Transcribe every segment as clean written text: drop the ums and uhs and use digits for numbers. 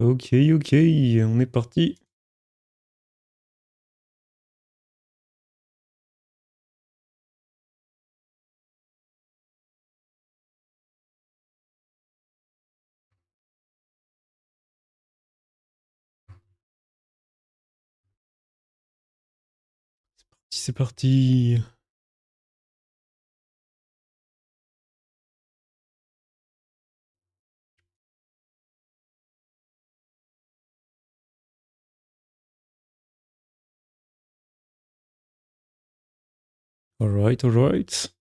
Ok, ok, on est parti. C'est parti. Alright, alright.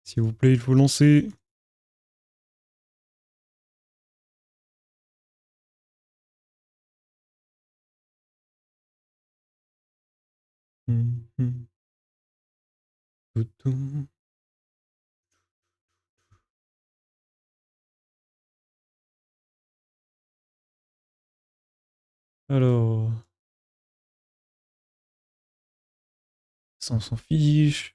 S'il vous plaît, il faut lancer. Toutou. Alors, ça on s'en fiche.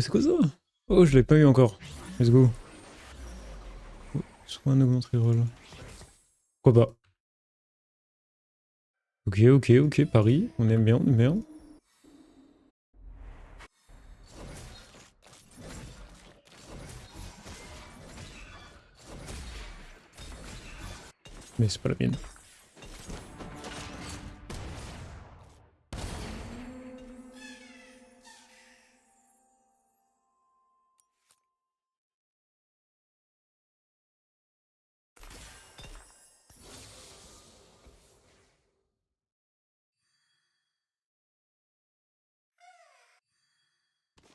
C'est quoi ça? Oh, je l'ai pas eu encore. Let's go. Oh, soit un augmente reroll. Pourquoi pas? Ok, ok, ok, Paris. On aime bien, on aime bien. Mais c'est pas la mienne.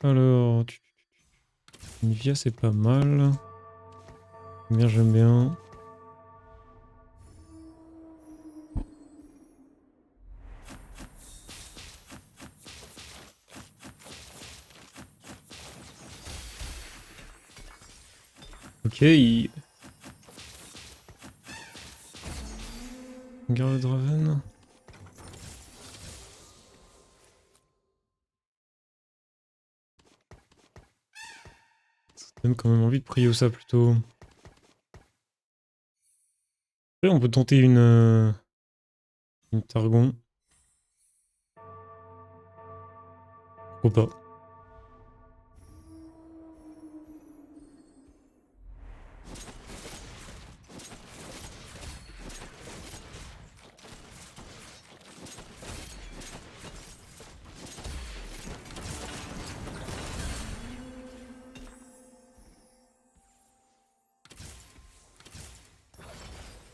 Alors, Nivea c'est pas mal. Bien, j'aime bien. Ok, Garde le Draven. Ça donne quand même envie de prier ça plutôt. Après, on peut tenter une Targon. Pourquoi pas?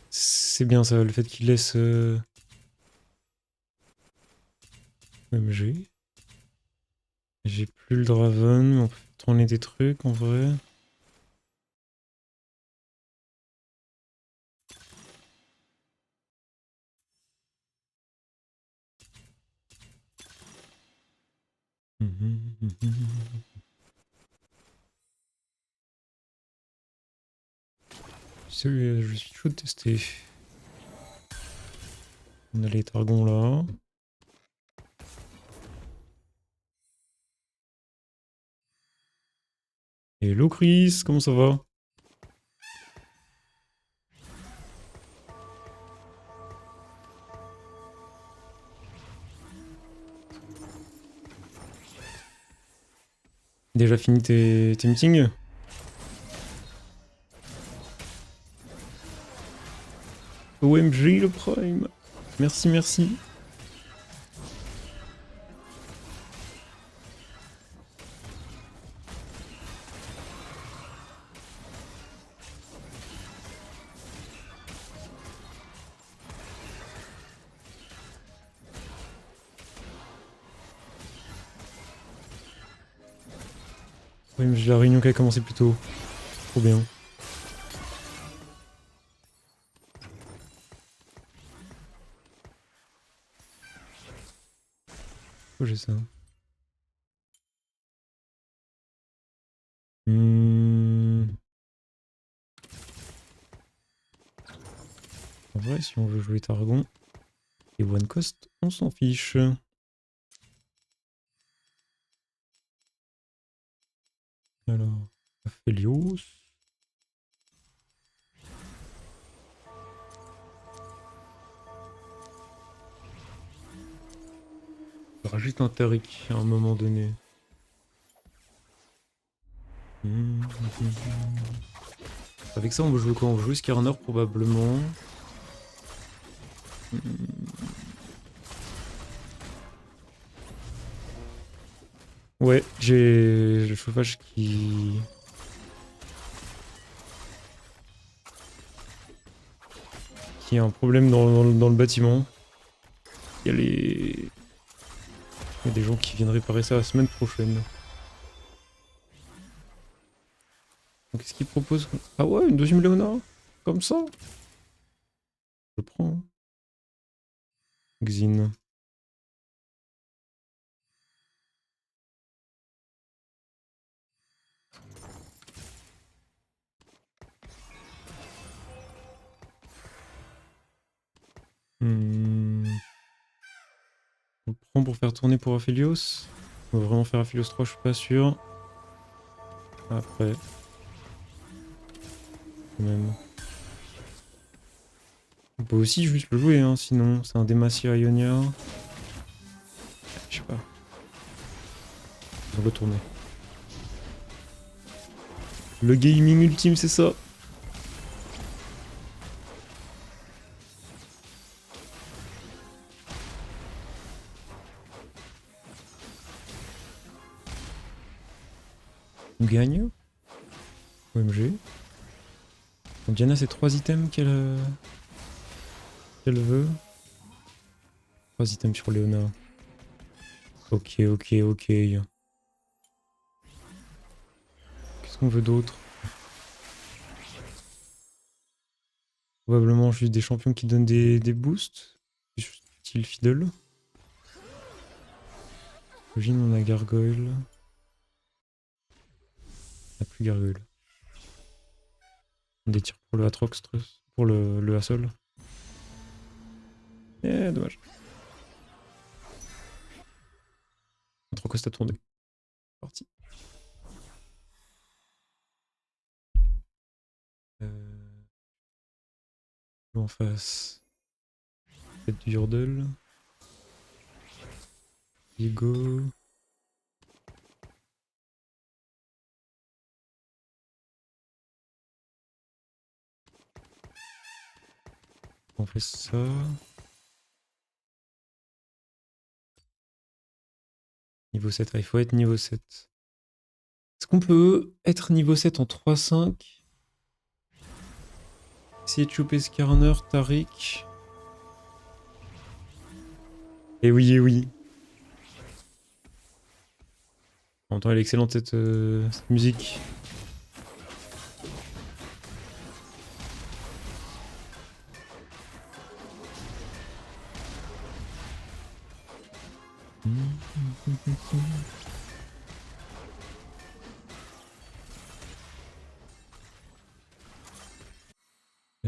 C'est bien ça, le fait qu'il laisse MG. J'ai plus le Draven, mais on peut tourner des trucs en vrai. Je suis chaud de tester. On a les Targons là. Hello Chris, comment ça va? Déjà fini tes meetings? OMG le Prime. Merci, merci. OMG la réunion qui a commencé plus tôt. Trop bien. Pourquoi j'ai ça? Hmm. En vrai, si on veut jouer Targon et One Cost, on s'en fiche. Alors, Aphelios. On aura juste un Taric à un moment donné. Avec ça, on va jouer quoi? On va jouer Skarner probablement. Ouais, j'ai le chauffage qui a un problème dans le bâtiment. Il y a les... Il y a des gens qui viennent réparer ça la semaine prochaine. Qu'est-ce qu'ils proposent? Ah ouais, une deuxième Léonard? Comme ça? Je prends. Xin. On le prend pour faire tourner pour Aphelios. On va vraiment faire Aphelios 3, je suis pas sûr. Après. Quand même. On peut aussi juste le jouer, hein, sinon. C'est un Demacia Ionia. Je sais pas. On va retourner. Le gaming ultime, c'est ça. On gagne. OMG. Donc Diana, c'est 3 items qu'elle veut. 3 items sur Léona. Ok, ok, ok. Qu'est-ce qu'on veut d'autre? Probablement juste des champions qui donnent des boosts. Style Fiddle. J'imagine on a Gargoyle. On n'a plus Gargoyle. Des tirs pour le Atrox, pour le Hassol. Eh, dommage. Atrox a tourné. Parti. En face. Peut-être du Yordle. Diego. On fait ça. Niveau 7, il faut être niveau 7. Est-ce qu'on peut être niveau 7 en 3-5? Essayer de choper Skarner, Taric. Et oui, et oui. En même temps, elle est excellente cette musique.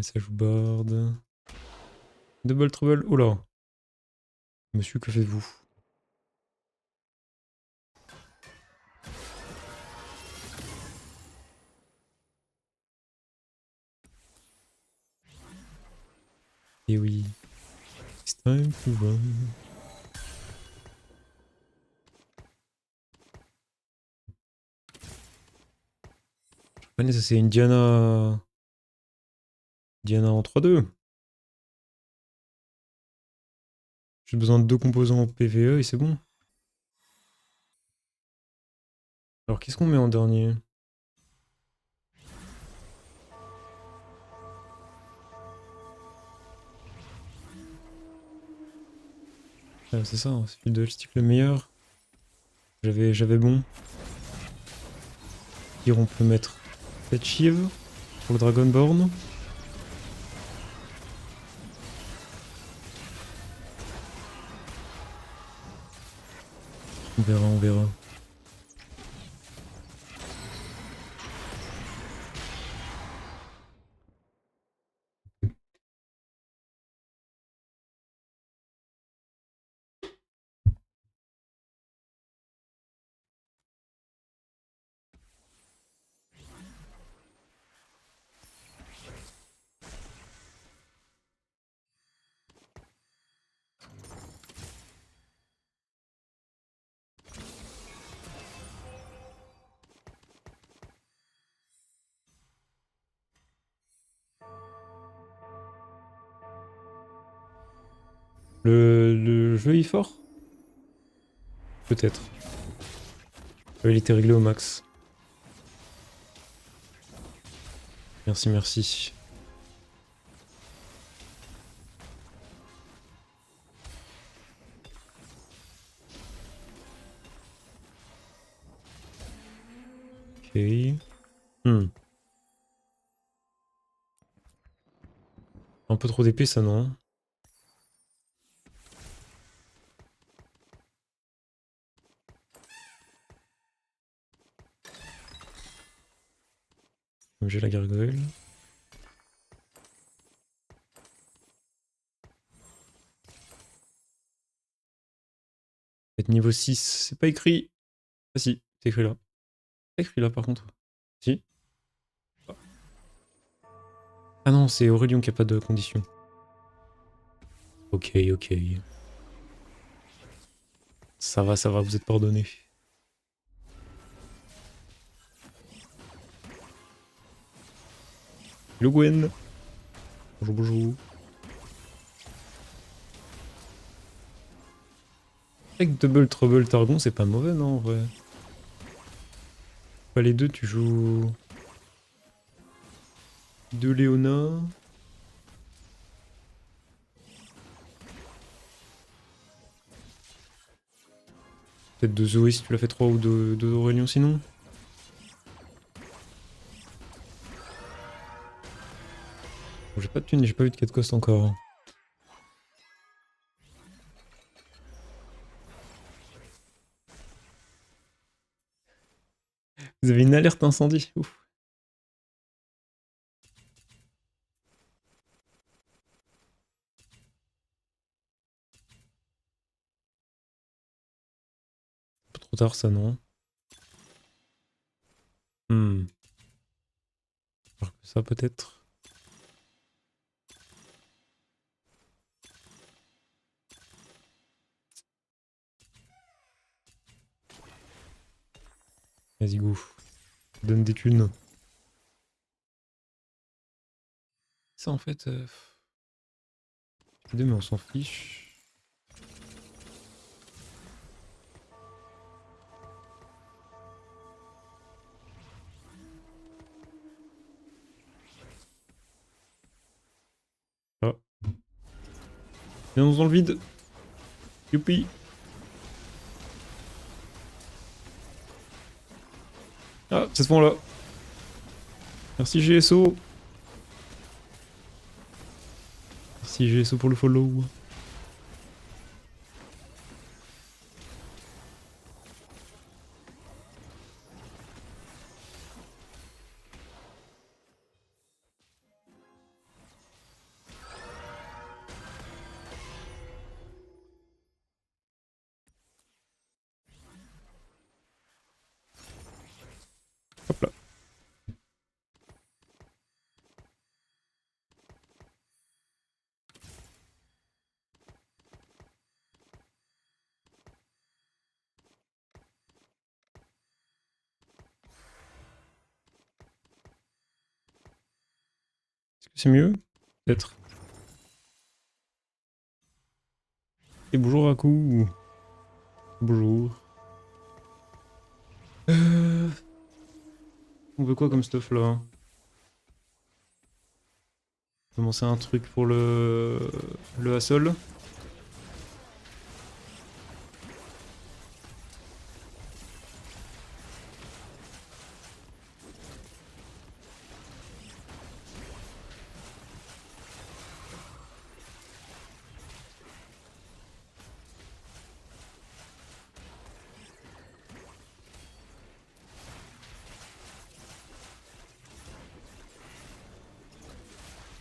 Ça joue board. Double trouble. Oh là. Monsieur, que faites-vous? Et oui. It's time to run. Je reconnais, ça c'est une Diana. Diana en 3-2. J'ai besoin de 2 composants en PvE et c'est bon. Alors qu'est-ce qu'on met en dernier? Ah, c'est ça, c'est le dual stick le meilleur. J'avais bon. Hier on peut mettre cette Shiv pour le Dragonborn. On verra, on verra. Le jeu est fort? Peut-être. Il était réglé au max. Merci, merci. Ok. Un peu trop d'épée, ça, non? Comme j'ai la gargoyle. Être niveau 6, c'est pas écrit. Ah si, c'est écrit là. C'est écrit là par contre. Si. Ah non, c'est Aurélien qui a pas de condition. Ok, ok. Ça va, vous êtes pardonné. Hello Gwen. Bonjour, bonjour. Avec Double Trouble Targon, c'est pas mauvais, non, en vrai. Pas les deux, tu joues... Deux Léona. Peut-être de Zoé si tu l'as fait 3 ou de Aurélien sinon. Bon, j'ai pas de thune, j'ai pas vu de 4 cost encore. Vous avez une alerte incendie. Ouf. Un peu trop tard ça, non? Hmm. Alors que ça peut-être. Vas-y, go. Donne des thunes. Ça en fait... deux, mais on s'en fiche. Ah. Viens dans le vide. Youpi. Ah, c'est ce moment-là. Merci GSO. Merci GSO pour le follow. Hop là. Est-ce que c'est mieux? Peut-être. Et bonjour Raku. Bonjour. On veut quoi comme stuff là? Commencer un truc pour le hassle.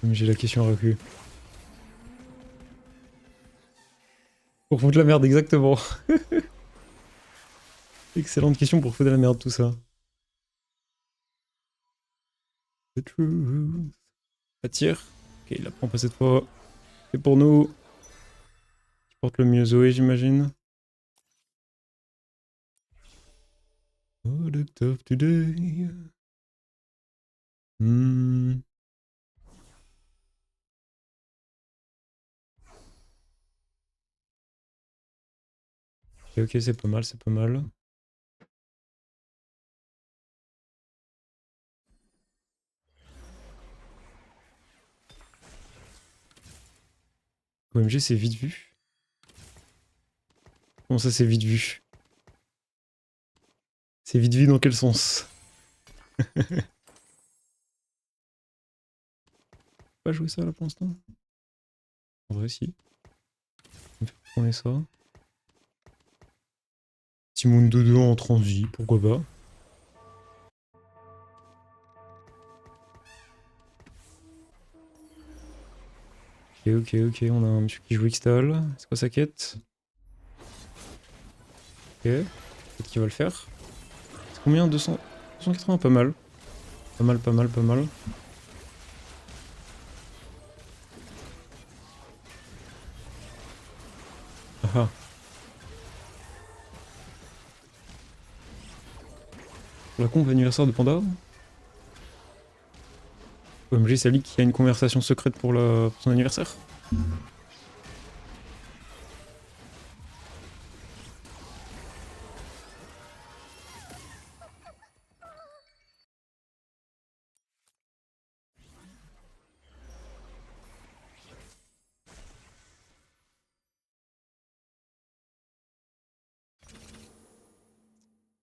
Mais j'ai la question à recul. Pour foutre la merde, exactement. Excellente question pour foutre la merde, tout ça. The truth. La tire. Ok, il la prend pas cette fois. C'est pour nous. Qui porte le mieux Zoé, j'imagine. Product of today. Hmm. Ok, ok, c'est pas mal, c'est pas mal. OMG, c'est vite vu. Comment ça, c'est vite vu? C'est vite vu dans quel sens? Pas jouer ça là pour l'instant? En vrai, si. On fait tourner ça. Timoun 2-2 en transi, pourquoi pas. Ok, ok, ok, on a un monsieur qui joue Xtal. C'est quoi sa quête? Ok, peut-être qu'il va le faire. C'est combien? 200... 280, pas mal. Pas mal, pas mal, pas mal. Ah ah. Pour la con, anniversaire de Panda. OMG, c'est lui qui a une conversation secrète pour son anniversaire.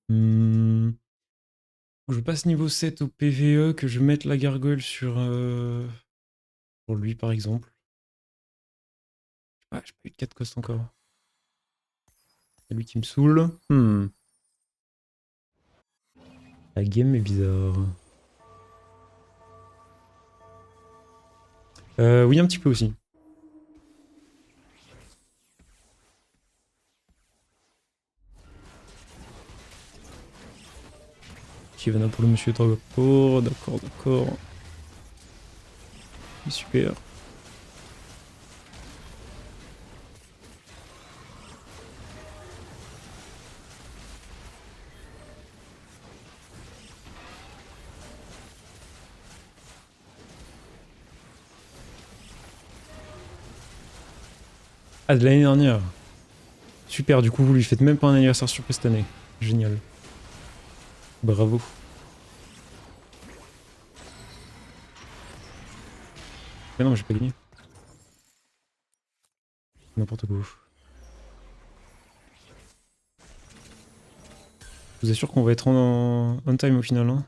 Hmm. Je passe niveau 7 au PVE, que je mette la gargoyle pour lui par exemple. Ah, j'ai pas eu de 4 cost encore. C'est lui qui me saoule. La game est bizarre. Oui, un petit peu aussi. Kivana pour le monsieur Dragapo. D'accord, d'accord. Super. Ah, de l'année dernière. Super, du coup, vous lui faites même pas un anniversaire surprise cette année. Génial. Bravo. Mais non, mais j'ai pas gagné. N'importe quoi. Je vous assure qu'on va être on time au final. Hein.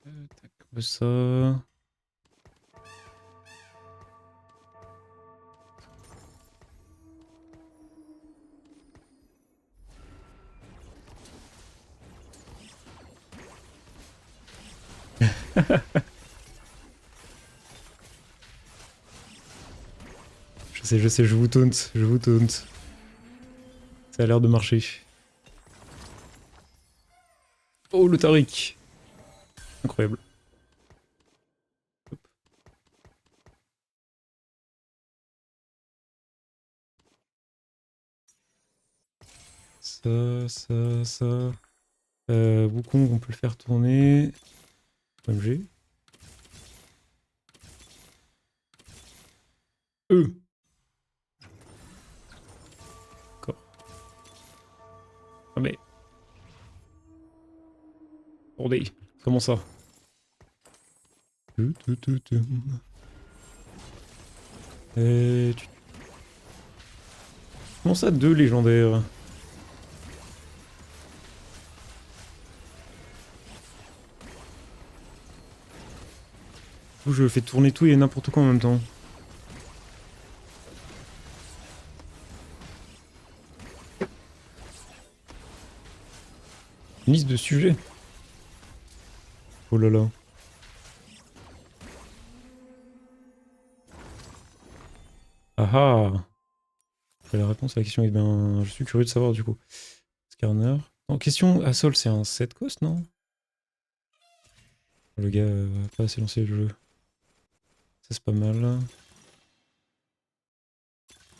Tac, on veut ça. Je sais, je vous taunt, je vous taunt. Ça a l'air de marcher. Oh, le Tariq. Incroyable. Hop. Ça. Wukong, on peut le faire tourner. OMG. D'accord. Ah mais... Attendez. Comment ça? Tu... Comment ça, 2 légendaires? Où je fais tourner tout et n'importe quoi en même temps. Une liste de sujets. Oh là là. Ah ah. La réponse à la question est bien... Je suis curieux de savoir du coup. Skarner. En question, Assol, c'est un 7 cost, non? Le gars va pas assez lancer le jeu. Ça, c'est pas mal.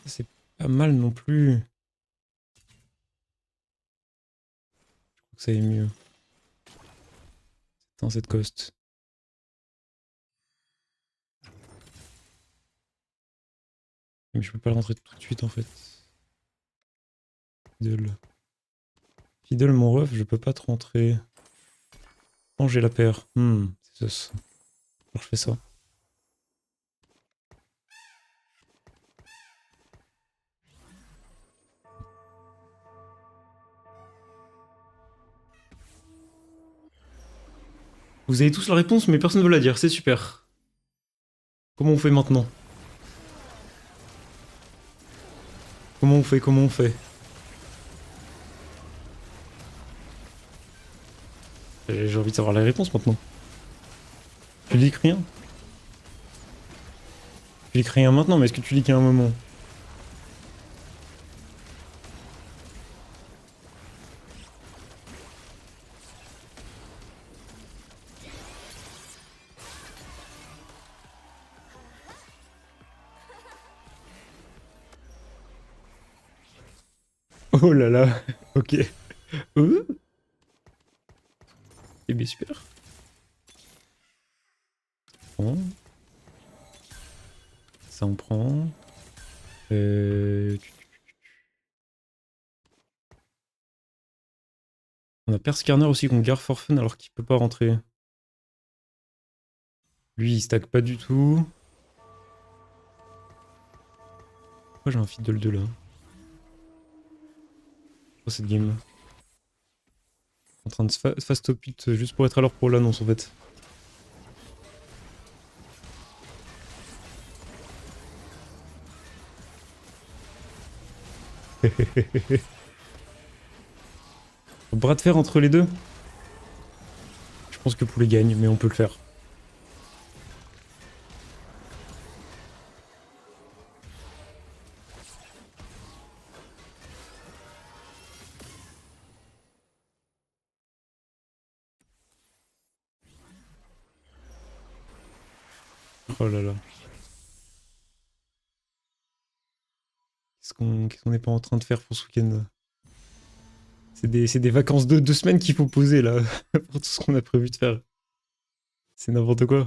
Ça, c'est pas mal non plus. Je crois que ça est mieux. C'est un 7 cost. Mais je peux pas le rentrer tout de suite en fait. Fiddle. Fiddle, mon ref, je peux pas te rentrer. Oh, j'ai la paire. C'est ça. Alors je fais ça. Vous avez tous la réponse, mais personne ne veut la dire, c'est super. Comment on fait maintenant? Comment on fait? Comment on fait? J'ai envie de savoir la réponse maintenant. Tu lis rien? Tu lis rien maintenant, mais est-ce que tu lis qu'à un moment? Oh là là, ok. Euh Eh bien super. Bon. Ça on prend. On a Perscarner aussi qu'on garde for fun alors qu'il peut pas rentrer. Lui il stack pas du tout. Pourquoi j'ai un fiddle 2 là? Pour cette game. En train de fast top it juste pour être à l'heure pour l'annonce en fait. Bras de fer entre les deux? Je pense que Poulet gagne, mais on peut le faire. Oh là là. Qu'est-ce qu'on n'est pas en train de faire pour ce week-end? C'est des vacances de 2 semaines qu'il faut poser là, pour tout ce qu'on a prévu de faire. C'est n'importe quoi.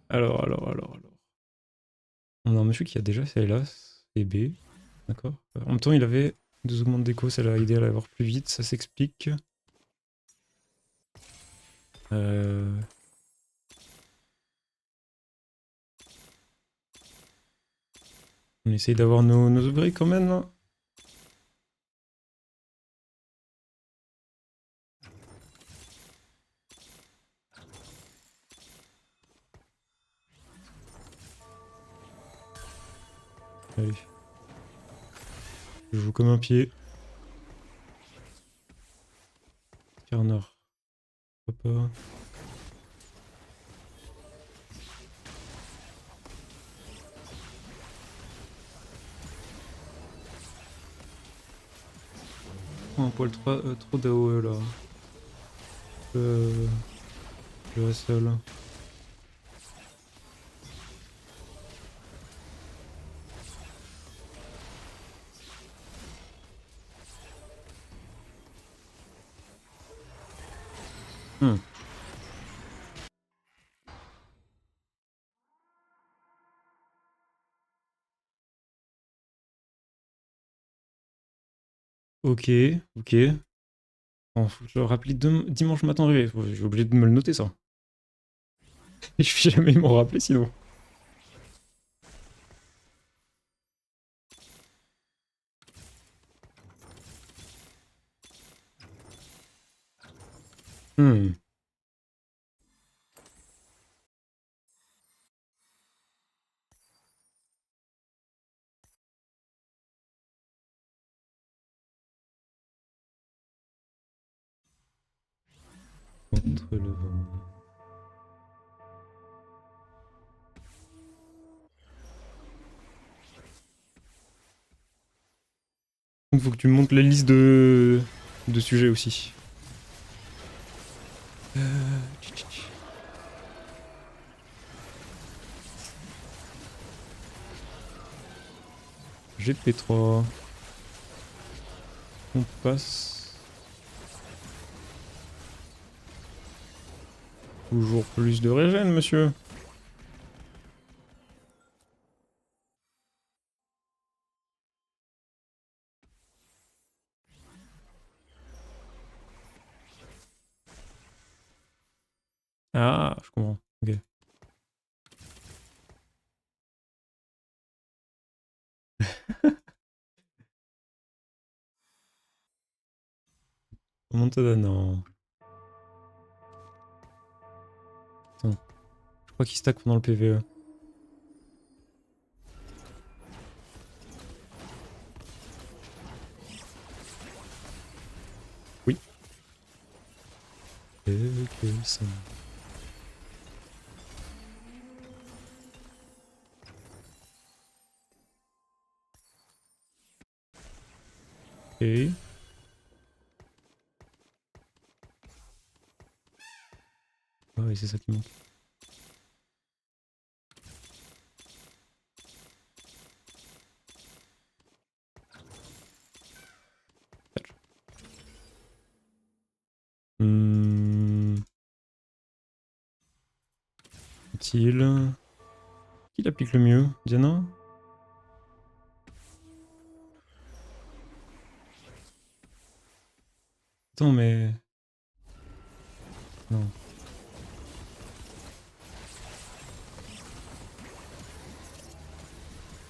Alors. On a un monsieur qui a déjà fait hélas et B. D'accord. En même temps, il avait 2 augmentes d'écho, ça l'a aidé à l'avoir plus vite, ça s'explique. Euh... On essaye d'avoir nos upgrades quand même là. Allez. Je joue comme un pied. Carner. Pourquoi pas. Oh, un poil trop d'AOE là. Le hustle. Hmm. Ok, ok. Bon, faut que je le rappelle dimanche matin arrivé. J'ai obligé de me le noter ça. Je vais jamais m'en rappeler sinon. Hmm. Contre le vent. Il faut que tu me montres la liste de sujets aussi. Tch, tch, tch. GP3. On passe. Toujours plus de régène, monsieur. Ah, je comprends. Ok. Remontada, non. Attends. Je crois qu'il stack pendant le PVE. Oui. Que ça. Ok. Ah oui, c'est ça qui manque. Hmm. Utile. Qui l'applique le mieux? Diana? Attends, mais... Non.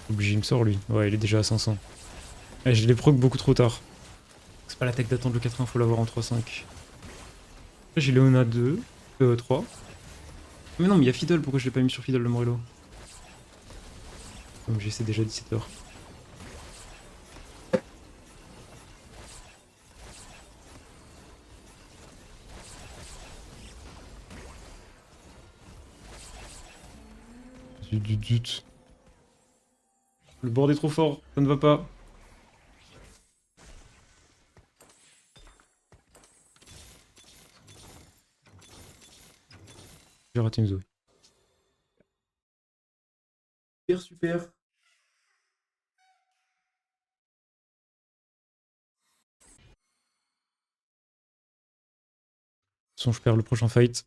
Obligé, il me sort lui. Ouais, il est déjà à 500. Eh, je les proc beaucoup trop tard. C'est pas la tech d'attendre le 80, faut l'avoir en 3-5. Là, j'ai Léona 2, 3. Mais non, mais il y a Fiddle, pourquoi je l'ai pas mis sur Fiddle le Morello? Comme j'essaie déjà 17h. Zut. Le board est trop fort, ça ne va pas. J'ai raté une Zoé. Super, super. De toute façon, je perds le prochain fight.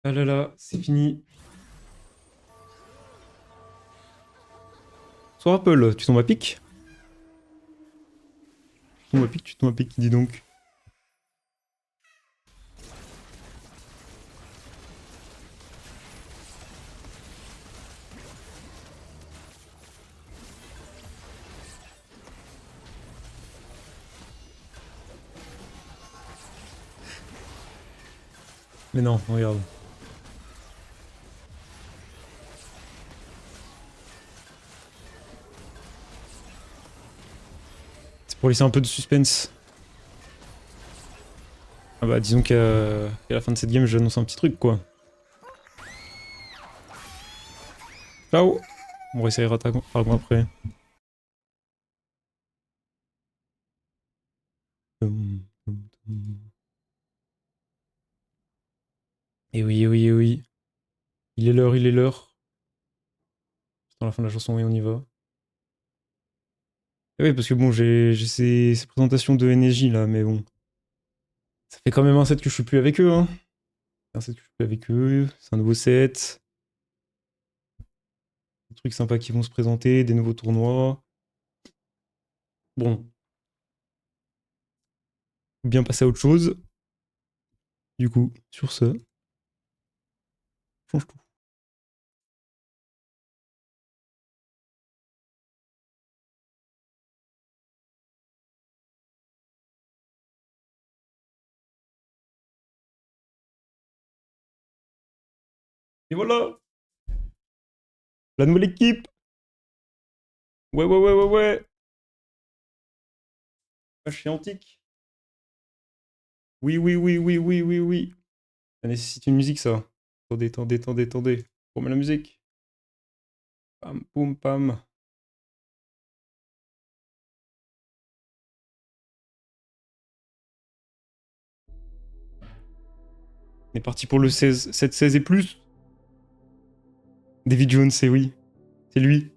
Ah là là, c'est fini. Soir Apple, tu tombes à pic? Tu tombes à pic, tu tombes à pic, dis donc. Mais non, regarde. C'est pour laisser un peu de suspense. Ah bah disons qu'à la fin de cette game, j'annonce un petit truc quoi. Ciao. On réessayera ta Argon après. Et oui, et oui, et oui. Il est l'heure, il est l'heure. C'est dans la fin de la chanson, oui, on y va. Et oui, parce que bon, j'ai ces présentations de NJ là, mais bon. Ça fait quand même un set que je suis plus avec eux, hein. Un set que je suis plus avec eux, c'est un nouveau set. Des trucs sympas qui vont se présenter, des nouveaux tournois. Bon, faut bien passer à autre chose. Du coup, sur ce, change tout. Et voilà! La nouvelle équipe! Ouais, ouais, ouais, ouais, ouais! Ah, je suis antique. Oui, oui, oui, oui, oui, oui, oui. Ça nécessite une musique, ça. Attendez, attendez, attendez, attendez. Remets la musique. Pam, poum, pam. On est parti pour le 16, 7-16 et plus. David Jones, c'est oui. C'est lui.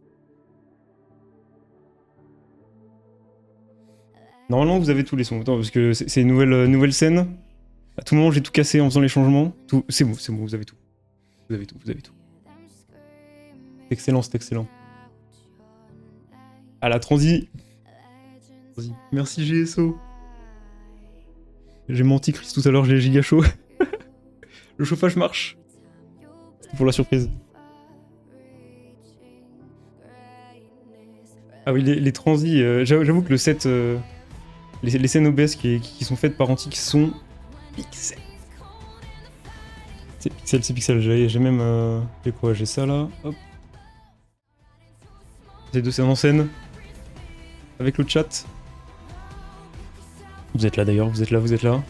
Normalement, vous avez tous les sons. Attends, parce que c'est une nouvelle scène. À tout moment, j'ai tout cassé en faisant les changements. Tout... C'est bon, vous avez tout. Vous avez tout, vous avez tout. C'est excellent, c'est excellent. À la transi. Merci GSO. J'ai menti, Chris, tout à l'heure, j'ai giga chaud. Le chauffage marche. C'était pour la surprise. Ah oui, les transis. J'avoue que le set. Les scènes OBS qui sont faites par Antique sont pixels. C'est pixel, c'est pixel. J'ai même. J'ai quoi? J'ai ça là. Hop. Ces deux scènes en scène. Avec le chat. Vous êtes là d'ailleurs, vous êtes là, vous êtes là.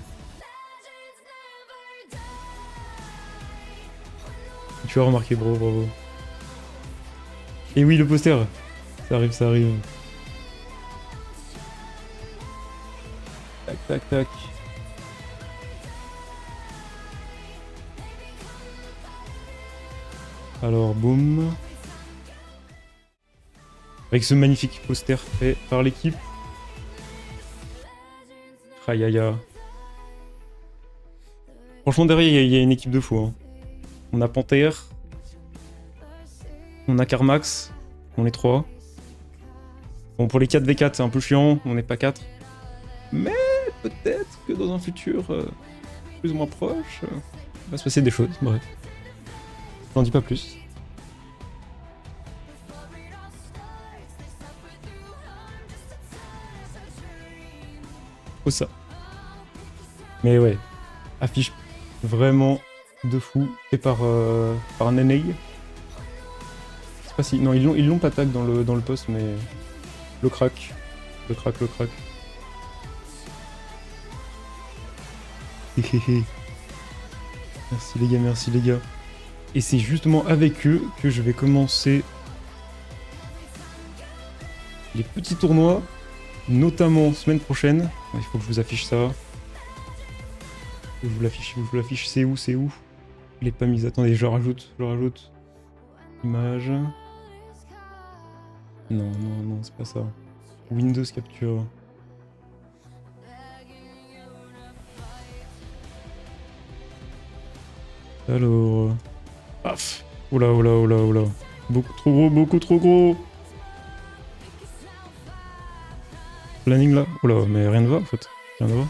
Tu as remarqué, bravo, bravo. Et oui, le poster. Ça arrive, ça arrive. Tac, tac, tac. Alors, boum. Avec ce magnifique poster fait par l'équipe. Aïe, aïe, aïe. Franchement, derrière, il y a une équipe de fous. Hein. On a Panthère. On a Carmax. On est 3. Bon, pour les 4v4, c'est un peu chiant. On n'est pas 4. Mais peut-être que dans un futur plus ou moins proche, va se passer des choses. Bref. J'en dis pas plus. Faut ça. Mais ouais, affiche vraiment de fou. Et par Nene. Je sais pas si. Non, ils l'ont pas tag dans le post, mais. Le crack. Le crack, le crack. Merci les gars, merci les gars. Et c'est justement avec eux que je vais commencer les petits tournois, notamment semaine prochaine. Il faut que je vous affiche ça. Je vous l'affiche, c'est où, c'est où? Il est pas mis, attendez, je le rajoute, Image. Non, non, non, c'est pas ça. Windows Capture. Alors... Paf. Oula, oula, oula, oula. Beaucoup trop gros, beaucoup trop gros. Planning là. Oula, mais rien ne va en fait. Rien ne va.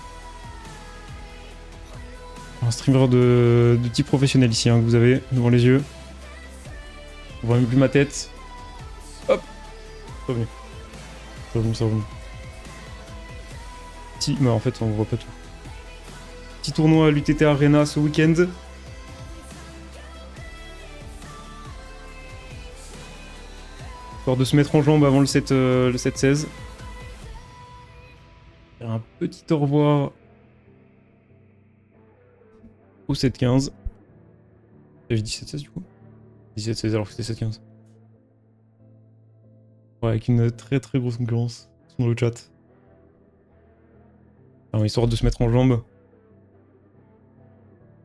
Un streamer de type professionnel ici, hein, que vous avez devant les yeux. On voit même plus ma tête. Hop. C'est revenu. C'est revenu, c'est revenu. Petit... Mais en fait, on voit pas tout. Petit tournoi à l'UTT Arena ce week-end. Histoire de se mettre en jambe avant le 7-16. Un petit au revoir au 7-15. J'avais dit 7-16 du coup 17-16 alors que c'était 7-15. Ouais, avec une très très grosse concurrence dans le chat. Alors, histoire de se mettre en jambes.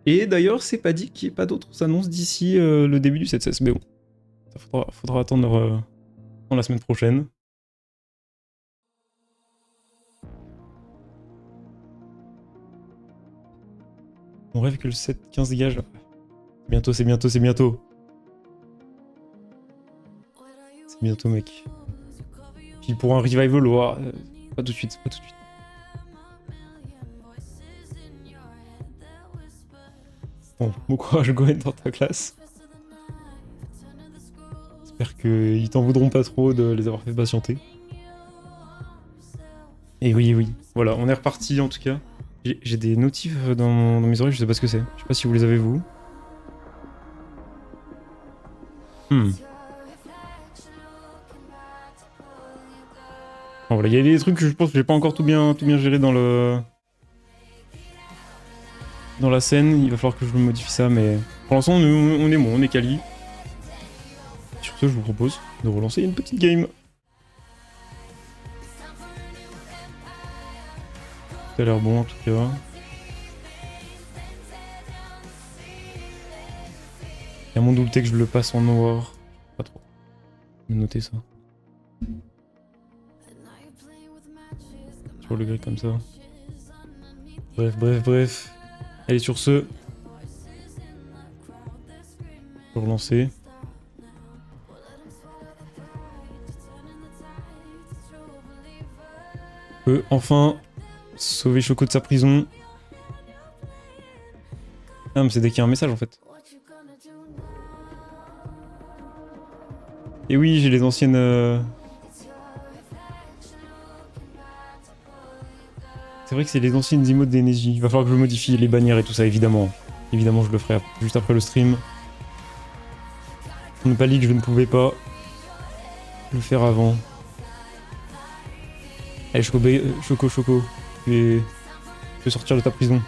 Et d'ailleurs, c'est pas dit qu'il n'y ait pas d'autres annonces d'ici le début du 7-16. Mais bon, ça faudra attendre dans la semaine prochaine. On rêve que le 7-15 dégage. Bientôt, c'est bientôt, c'est bientôt. C'est bientôt, mec. Puis pour un revival, oh, pas tout de suite, pas tout de suite. Bon, bon courage Gwen dans ta classe. J'espère qu'ils t'en voudront pas trop de les avoir fait patienter. Et oui, oui. Voilà, on est reparti en tout cas. J'ai des notifs dans mes oreilles, je sais pas ce que c'est. Je sais pas si vous les avez vous. Bon, voilà, il y a des trucs que je pense que j'ai pas encore tout bien géré dans la scène. Il va falloir que je me modifie ça, mais pour l'instant, on est bon, on est quali. Sur ce, je vous propose de relancer une petite game. Ça a l'air bon en tout cas. Il y a mon double que je le passe en noir. Pas trop. Je vais noter ça. Sur le gris comme ça. Bref. Allez, sur ce. Je vais relancer. On peut enfin sauver Choco de sa prison. Ah, mais c'est dès qu'il y a un message en fait. Et oui, j'ai les anciennes. C'est vrai que c'est les anciennes emotes d'Energy. Il va falloir que je modifie les bannières et tout ça, évidemment. Évidemment, je le ferai juste après le stream. On n'a pas dit que je ne pouvais pas le faire avant. Allez, Choco. Tu peux sortir de ta prison.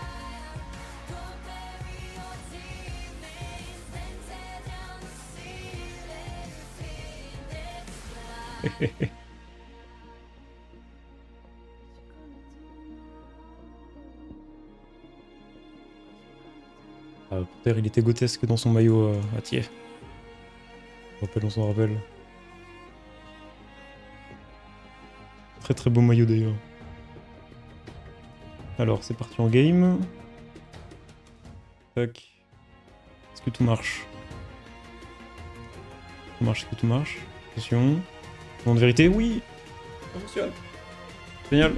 Porter, il était grotesque dans son maillot à Thiers. On s'en rappelle. Très beau maillot d'ailleurs. Alors, c'est parti en game. Tac. Est-ce que tout marche? Est-ce que tout marche? Attention. Moment de vérité, oui! Ça fonctionne. Génial.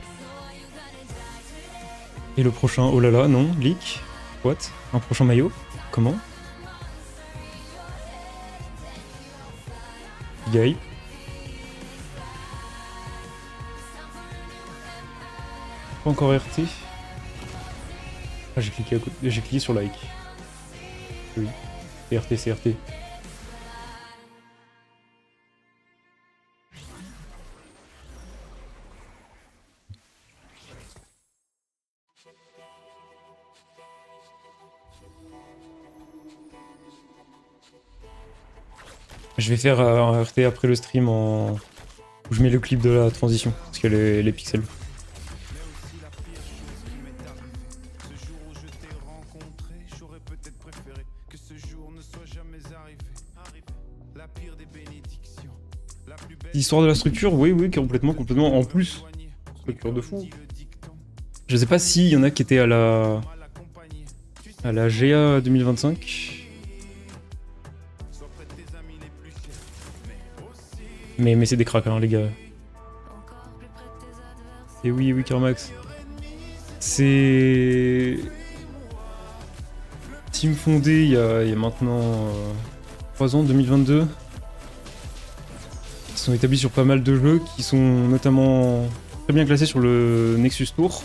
Et le prochain, oh là là, non, leak. What? Un prochain maillot? Comment? Guy. Pas encore RT. Ah, j'ai cliqué sur like. Oui. C'est RT. Je vais faire un RT après le stream où je mets le clip de la transition, parce que les pixels. L'histoire de la structure, oui, complètement. En plus, structure de fou. Je sais pas s'il y en a qui étaient à la GA 2025. Mais c'est des cracks, hein, les gars. Et oui, Carmax. C'est... Team fondé il y a maintenant 3 ans, 2022. Ils sont établis sur pas mal de jeux qui sont notamment très bien classés sur le Nexus Tour.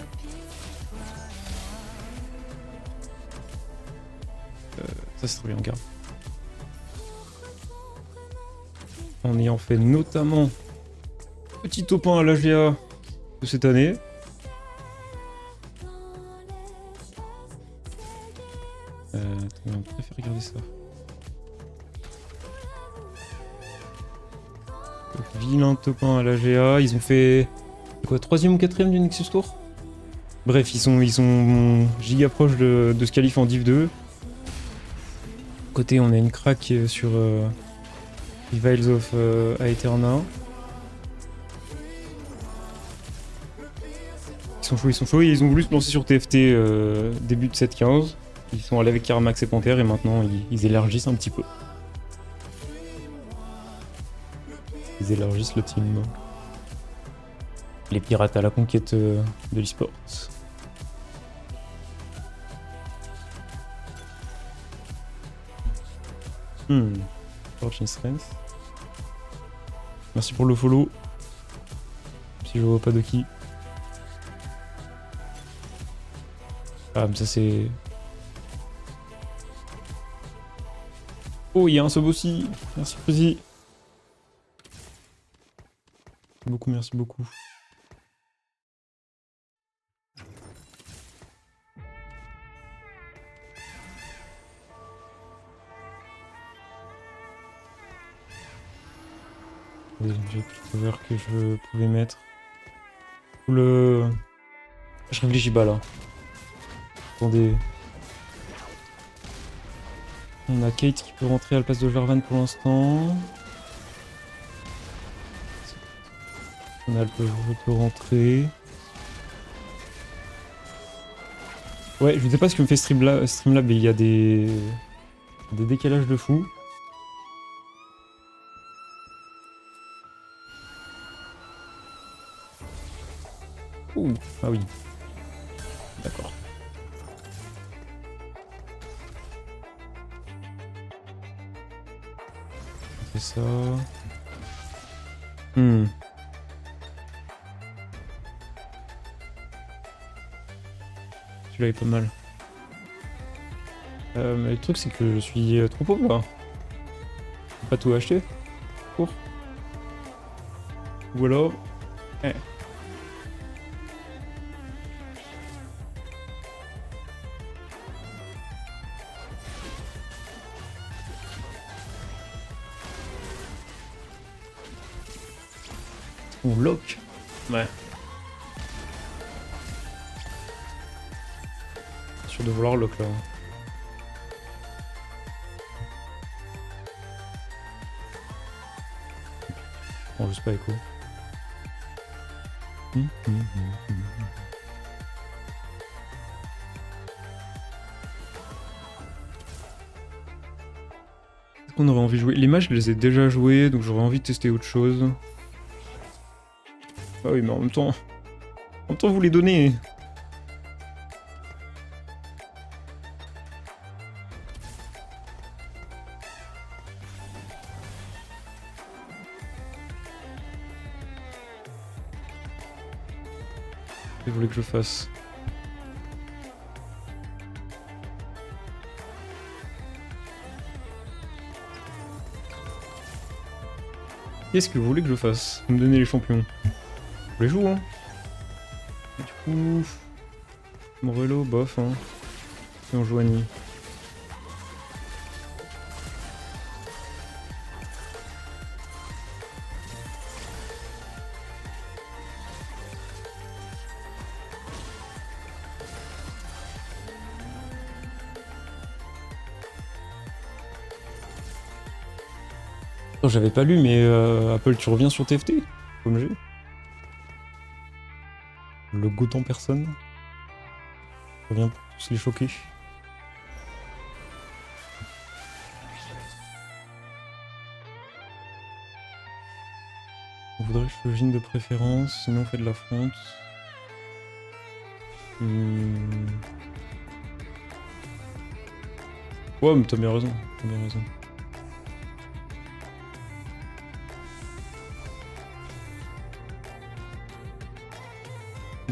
Ça c'est très bien, regarde. En ayant fait notamment petit top 1 à l'AGA de cette année. On préfère regarder ça. Vilain top 1 à l'AGA. Ils ont fait quoi, 3ème ou 4ème du Nexus Tour. Bref, ils sont giga proches de se qualifier en Div 2. Côté, on a une crack sur Vials of Aeterna. Ils sont chauds et ils ont voulu se lancer sur TFT début de 7.15. Ils sont allés avec Carmax et Panther et maintenant ils élargissent un petit peu. Ils élargissent le team. Les pirates à la conquête de l'e-sport. Fortune Strength. Merci pour le follow. Si je vois pas de qui. Ah, mais ça c'est... Oh, il y a un sub aussi. Merci, Prési. Beaucoup, merci beaucoup. J'ai tout cover que je pouvais mettre. Le... Je réfléchis pas là. Attendez. On a Kate qui peut rentrer à la place de Jarvan pour l'instant. On a peut rentrer. Ouais, je sais pas ce que me fait Streamlab, il y a des décalages de fou. Ouh, ah oui. D'accord. On fait ça. Celui-là est pas mal. Mais le truc c'est que je suis trop pauvre là. Je peux pas tout acheter. Pour. Ou alors... Eh. On lock. Ouais. Sûr de vouloir lock là. Bon, juste pas écho. Est-ce qu'on aurait envie de jouer? Les matchs, je les ai déjà joués, donc j'aurais envie de tester autre chose. Ah oui, mais en même temps, vous les donnez. Qu'est-ce que vous voulez que je fasse? Qu'est-ce que vous voulez que je fasse? Vous me donnez les champions. Je les joue, hein. Et du coup... Morello, bof, hein. Et on joue Annie. J'avais pas lu, mais Apple, tu reviens sur TFT? Comme j'ai. Le goût en personne. Je reviens pour tous les choquer. On voudrait Flogine de préférence, sinon on fait de la fronte. Ouais, mais t'as bien raison, t'as bien raison.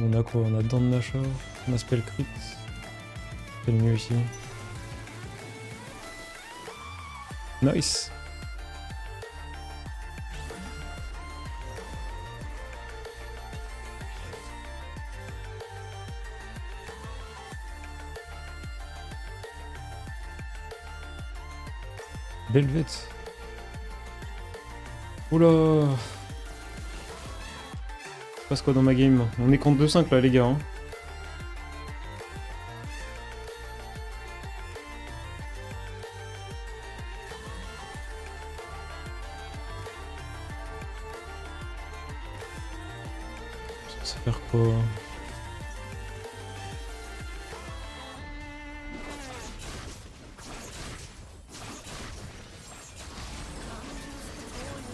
On a quoi? On a Dent de Nashor, on a Spell Crit. C'est le mieux ici. Nice! Velvet! Oula! Il se passe quoi dans ma game? On est contre 2-5 là les gars. Hein. Ça va faire quoi?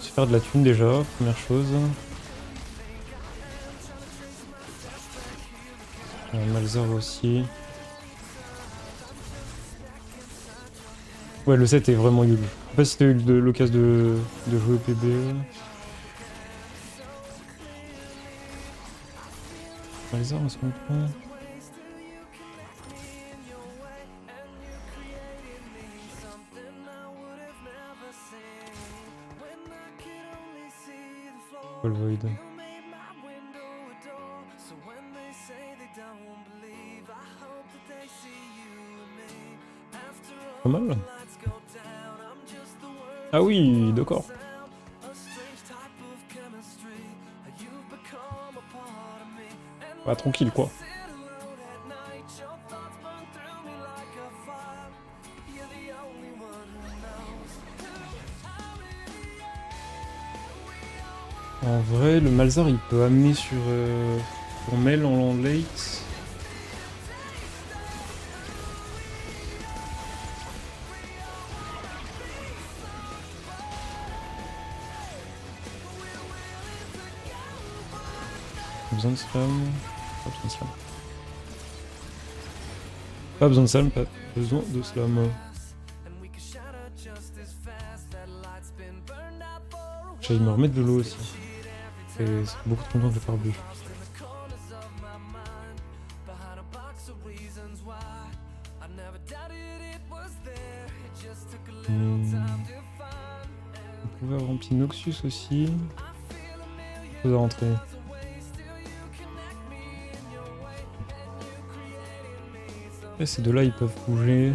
Se faire de la thune déjà, première chose. Malzerve aussi. Ouais, le set est vraiment nul. Je sais pas si t'as eu l'occasion de jouer au PB. Malzerve, on se comprend. quoi le Void? Pas mal. Ah oui, d'accord. Bah tranquille quoi. En vrai, le Malzar il peut amener sur Mel en land late. Besoin de slam. Pas besoin de slam. Pas besoin de slam, pas besoin de slam. J'allais me remettre de l'eau aussi. Et c'est beaucoup trop longtemps que j'ai pas rebu. On pouvait avoir un petit Noxus aussi. Faut à rentrer. Et ces deux-là, ils peuvent bouger.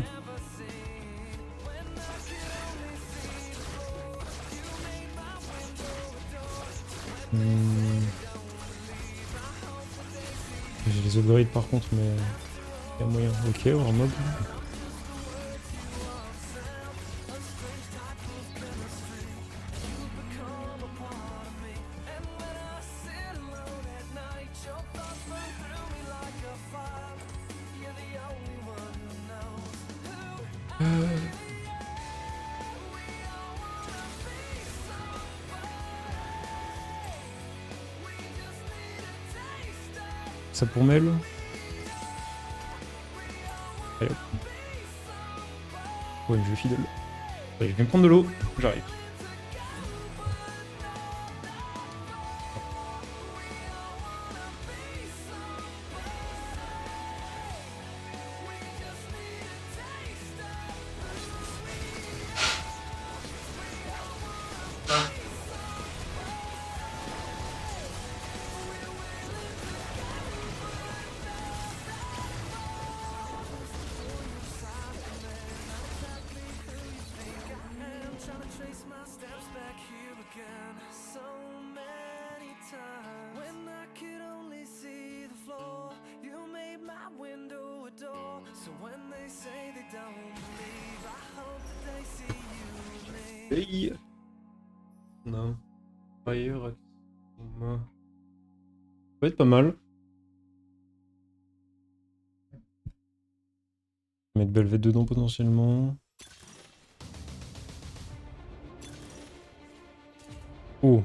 J'ai les upgrades par contre, mais il y a moyen. Ok, War Mob. Ça pour Mel. Allez hop. Ouais, je vais fidèle. Allez, je vais me prendre de l'eau, j'arrive. Hey. Non. Ailleurs. Ça va être pas mal. Mettre Belvette dedans potentiellement. Oh.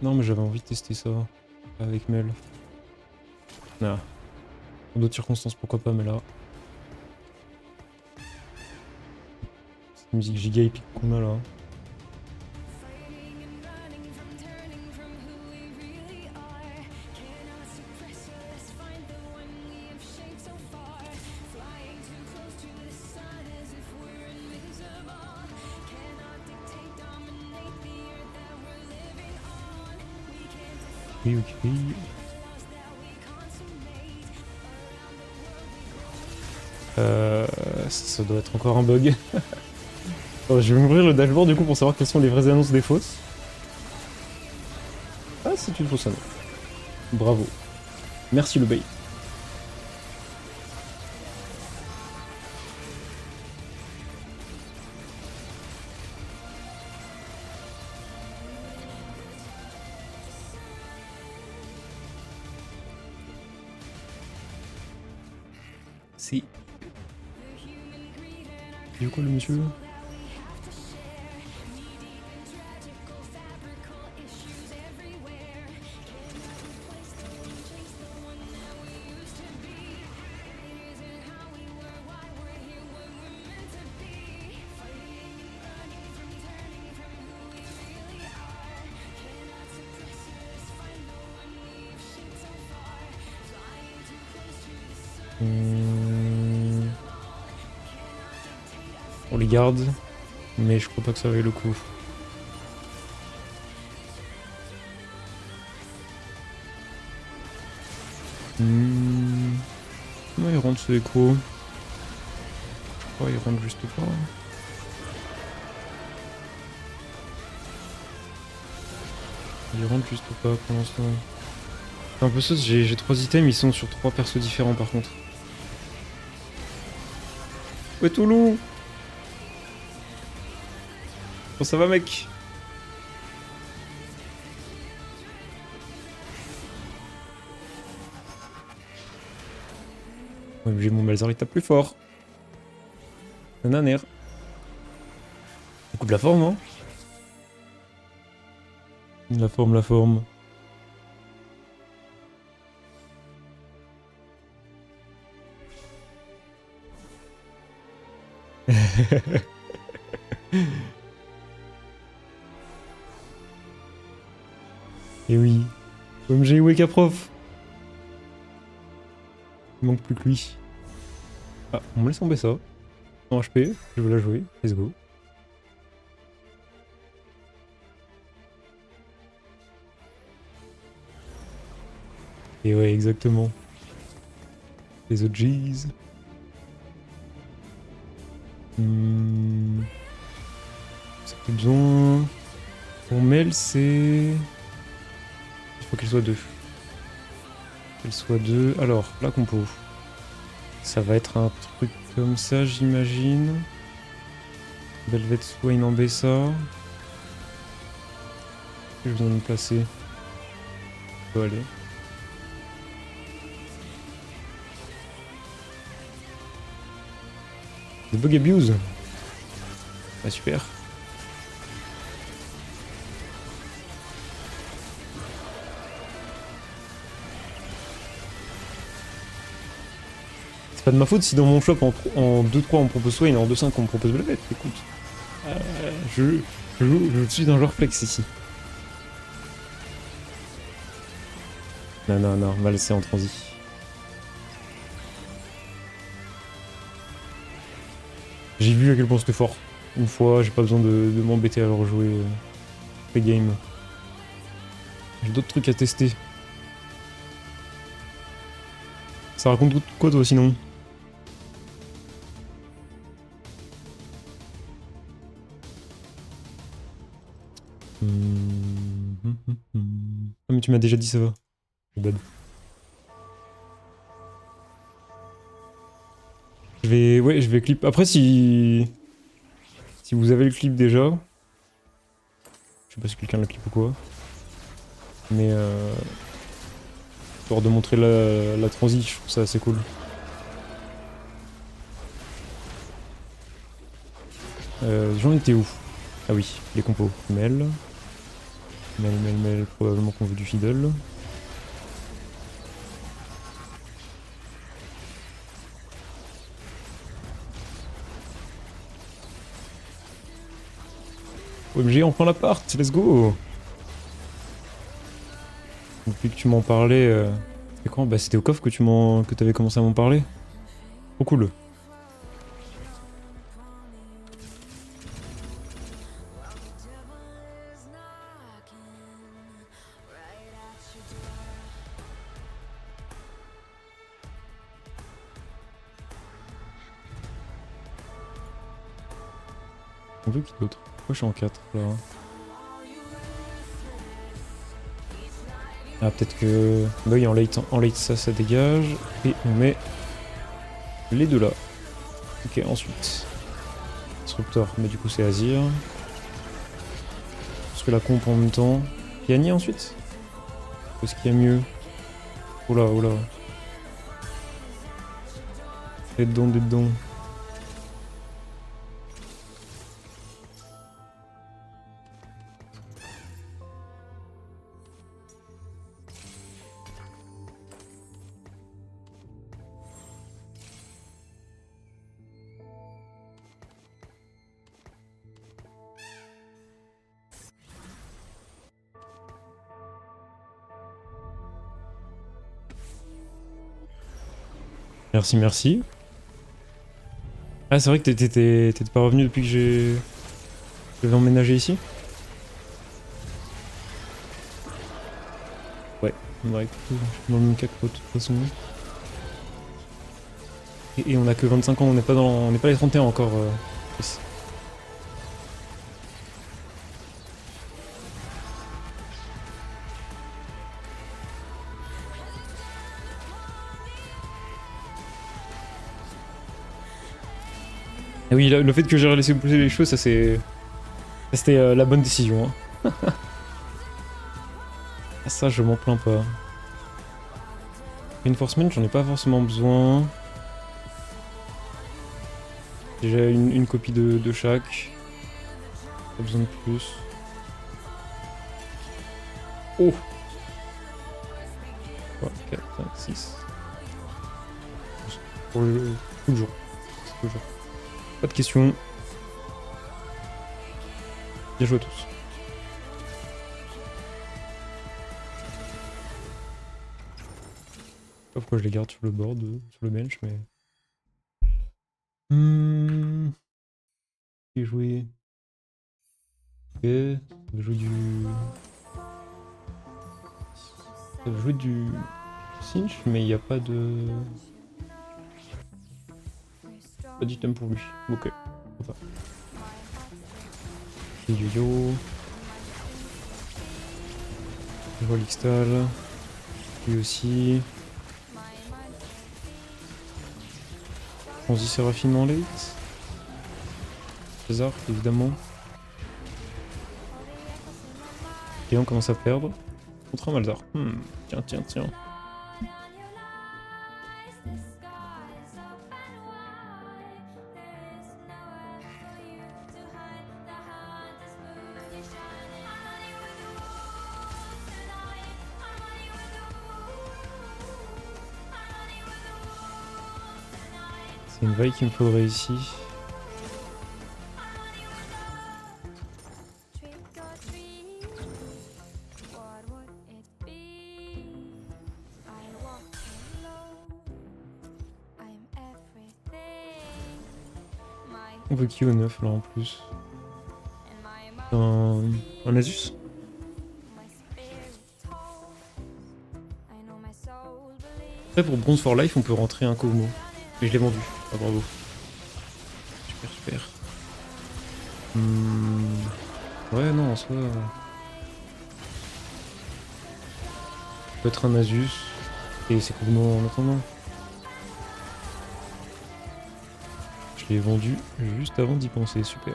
Non mais j'avais envie de tester ça avec Mel. Ah. Pour d'autres circonstances pourquoi pas, mais là. Cette musique giga épique qu'on a là. Oui, ok. Ça doit être encore un bug. Oh, je vais ouvrir le dashboard du coup pour savoir quelles sont les vraies annonces des fausses. Ah, c'est une fausse annonce. Bravo. Merci le bait. Si. Il y a quoi le monsieur? On les garde, mais je crois pas que ça vaille le coup. Comment il rentre ce écho? Oh, il rentre juste pas. Il rentre juste pas pour l'instant. C'est un peu ça, j'ai 3 items, ils sont sur 3 persos différents par contre. Ouais, Toulon! Bon, ça va, mec? Ouais, j'ai mon Malzard, il tape plus fort. Nananer. Écoute la forme, hein? La forme, la forme. Et oui. OMG Weka Prof. Il manque plus que lui. Ah, on me laisse tomber ça. En HP, je veux la jouer. Let's go. Et ouais, exactement. Les OGs. Ça fait besoin... Pour Mel, c'est... Il faut qu'elle soit 2. Qu'elle soit 2. Alors, la compo. Ça va être un truc comme ça, j'imagine. Velvet Swain en Bessa. Je vais me placer. Ça va aller. Des bug abuse. Ah, super. C'est pas de ma faute si dans mon shop en 2-3 on me propose Swain et en 2-5 on me propose Velvet. Écoute. Je suis dans leur flex ici. Non, mal c'est en transi. J'ai vu à quel point c'était fort. Une fois, j'ai pas besoin de m'embêter à le rejouer les games. J'ai d'autres trucs à tester. Ça raconte quoi toi sinon? Ah mais tu m'as déjà dit ça va. Bad. Ouais, je vais clip. Après si vous avez le clip déjà, je sais pas si quelqu'un l'a clip ou quoi, mais histoire de montrer la transi, je trouve ça assez cool. J'en étais où? Ah oui, les compos. Mel, probablement qu'on veut du fiddle. OMG, on prend l'appart, let's go! Depuis que tu m'en parlais... C'était quand? Bah c'était au coffre que t'avais commencé à m'en parler. Trop cool. On veut qui d'autre? Pourquoi je suis en 4 là? Ah peut-être que... Bah oui, en late ça dégage. Et on met les deux là. Ok, ensuite. Disruptor, mais du coup c'est Azir. Parce que la comp en même temps. Yanni ensuite? Qu'est-ce qu'il y a mieux? Oh là, oh là. Des dedans. Merci. Ah c'est vrai que t'étais pas revenu depuis que j'avais emménagé ici? Ouais, Ouais, écoute, je suis dans le même cas que toi, de toute façon. Et on a que 25 ans, on n'est pas, on n'est pas les 31 encore. Chris. Ah oui, le fait que j'ai laissé pousser les cheveux, ça c'est... C'était la bonne décision. Hein. Ah, ça, je m'en plains pas. Reinforcement, j'en ai pas forcément besoin. Déjà une copie de chaque. Pas besoin de plus. Oh 3, 4, 5, 6. Pour tout le jour. Tout le jour. Pas de questions. Bien joué à tous. Je sais pas pourquoi je les garde sur le board, sur le bench, mais... J'ai joué... Ok, ça va jouer du... Ça va jouer du... Cinch, mais il n'y a pas de... Pas d'item pour lui. Ok, pourquoi pas. Yo-yo. Rolixtal. Lui aussi. Transi Séraphine en late. César, évidemment. Et on commence à perdre. Contre un Malzar. Tiens, tiens, tiens. C'est une veille qu'il me faudrait ici. On veut qui au 9 là en plus? Un Asus? Après pour Bronze for Life on peut rentrer un Komo. Mais je l'ai vendu. Ah bravo. Super super. Ouais non en soi... peut être un Asus. Et c'est Komo en attendant. Je l'ai vendu juste avant d'y penser, super.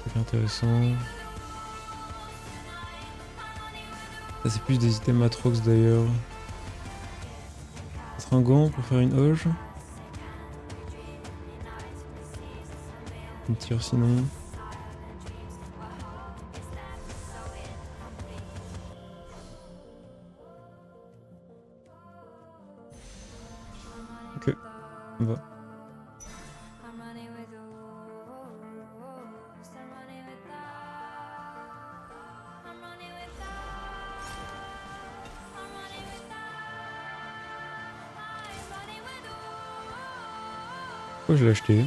C'est intéressant. Ça c'est plus des items Atrox d'ailleurs. Peut-être un gant pour faire une hoge. Une tire sinon. Ok, on va. Pourquoi je l'ai acheté?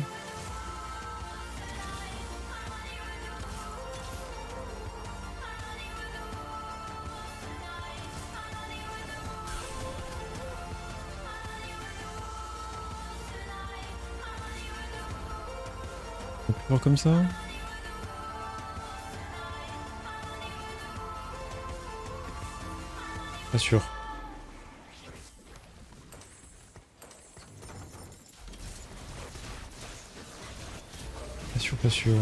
On peut voir comme ça? Pas sûr. Pas sûr, pas sûr.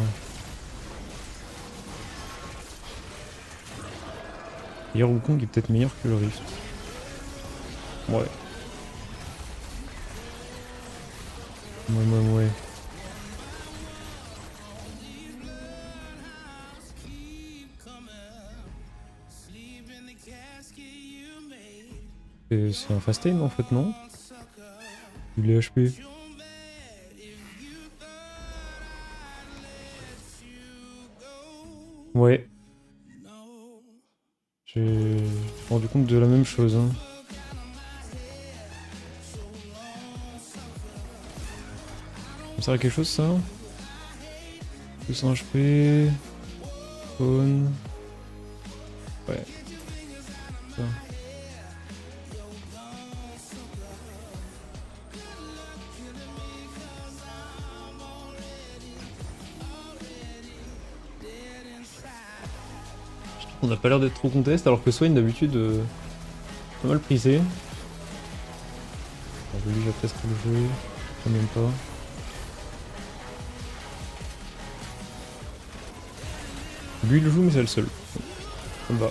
Hier Wukong est peut-être meilleur que le Rift. Ouais. Ouais. C'est un fast aim en fait, non? Il est HP. Ouais. J'ai rendu compte de la même chose. Hein. Ça sert à quelque chose ça? 200 HP. Spawn. Ouais. Ça. On n'a pas l'air d'être trop contest alors que Swain d'habitude pas mal prisé. Alors lui j'ai presque le jouer, quand même pas. Lui il le joue mais c'est le seul. Ça me va.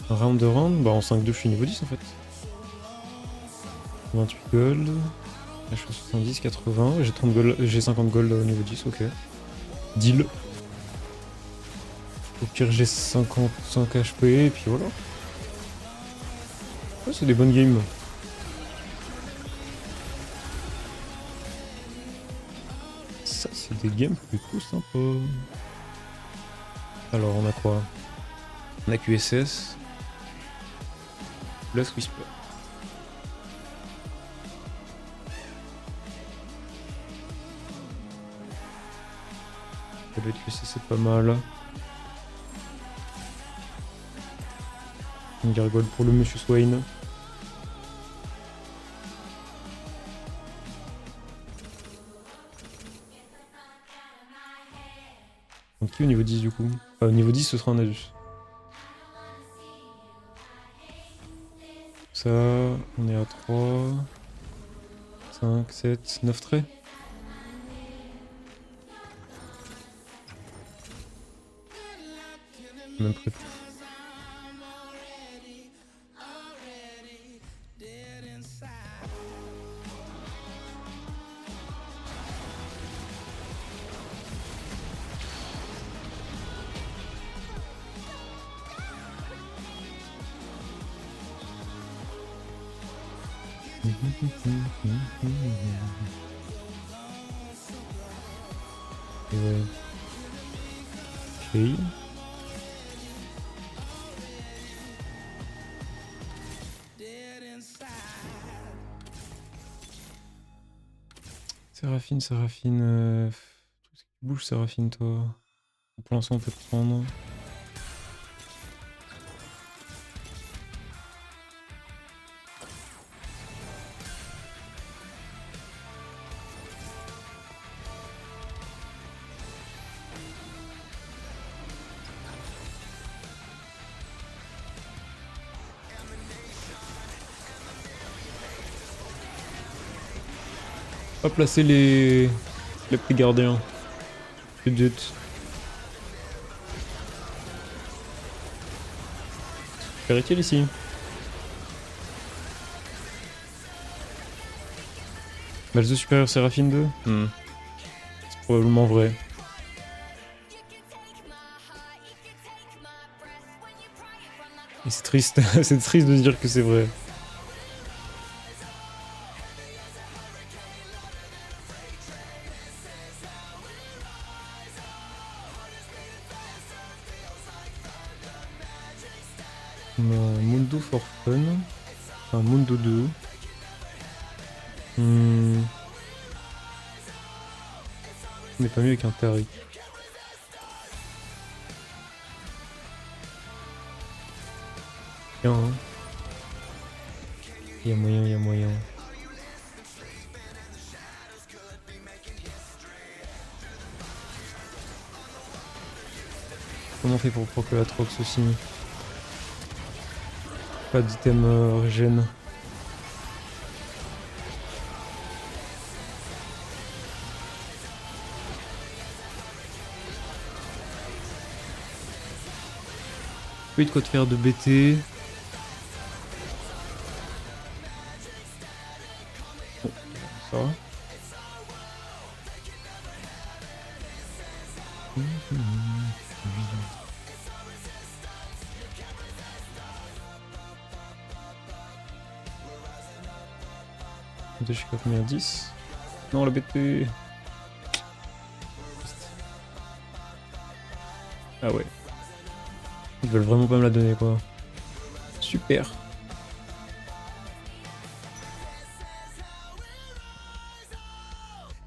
Un round de round, bah en 5-2 je suis niveau 10 en fait. 28 gold, là je suis 70, 80, j'ai 30 gold, j'ai 50 gold au niveau 10, ok. Deal. Au pire j'ai 55 HP et puis voilà. Ouais, c'est des bonnes games. Ça c'est des games plutôt sympas. Alors on a quoi? On a QSS. Blast Whisper. Ça doit être QSS, c'est pas mal. Une gargole pour le Monsieur Swain. Donc qui au niveau 10 du coup? Au niveau 10 ce sera un Asus. Ça, on est à 3, 5, 7, 9 traits. Même près. Et ouais. Ok. Séraphine, Séraphine. Tout ce qui bouge, Séraphine, toi. Pour l'instant, on peut te prendre. Pas placer les petits gardiens. Plus de doute. Vérifier ici. Malzo supérieur Séraphine 2 C'est probablement vrai. Et c'est triste, c'est triste de dire que c'est vrai. On a un Mundo for Fun, un Mundo 2. On n'est pas mieux avec un Tariq. Bien, hein. Il y a moyen, il y a moyen. Comment on fait pour proc la Trox aussi? Pas d'item régène. Oui, de quoi te faire de BT. Je sais pas combien, 10. Non, la BT. Ah ouais. Ils veulent vraiment pas me la donner quoi. Super.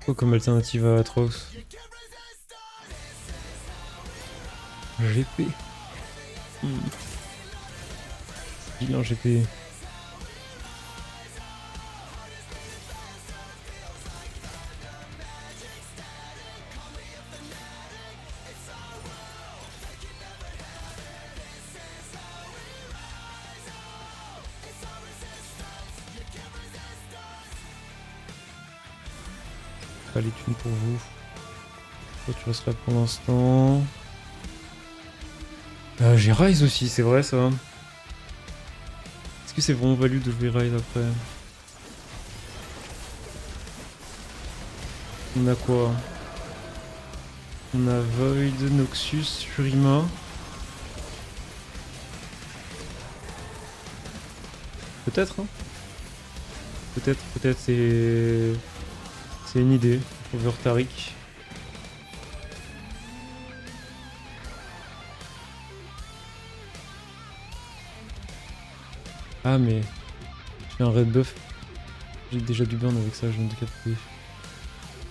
Quoi comme alternative à Atrox? GP. Bilan GP. Pas les thunes pour vous. Toi tu restes là pour l'instant. J'ai Rise aussi, c'est vrai ça. Est-ce que c'est vraiment value de jouer Rise après? On a quoi? On a Void, Noxus, Furima. Peut-être, hein? Peut-être c'est... C'est une idée. Over Taric. Ah mais... J'ai un red buff. J'ai déjà du burn avec ça, je viens de capter.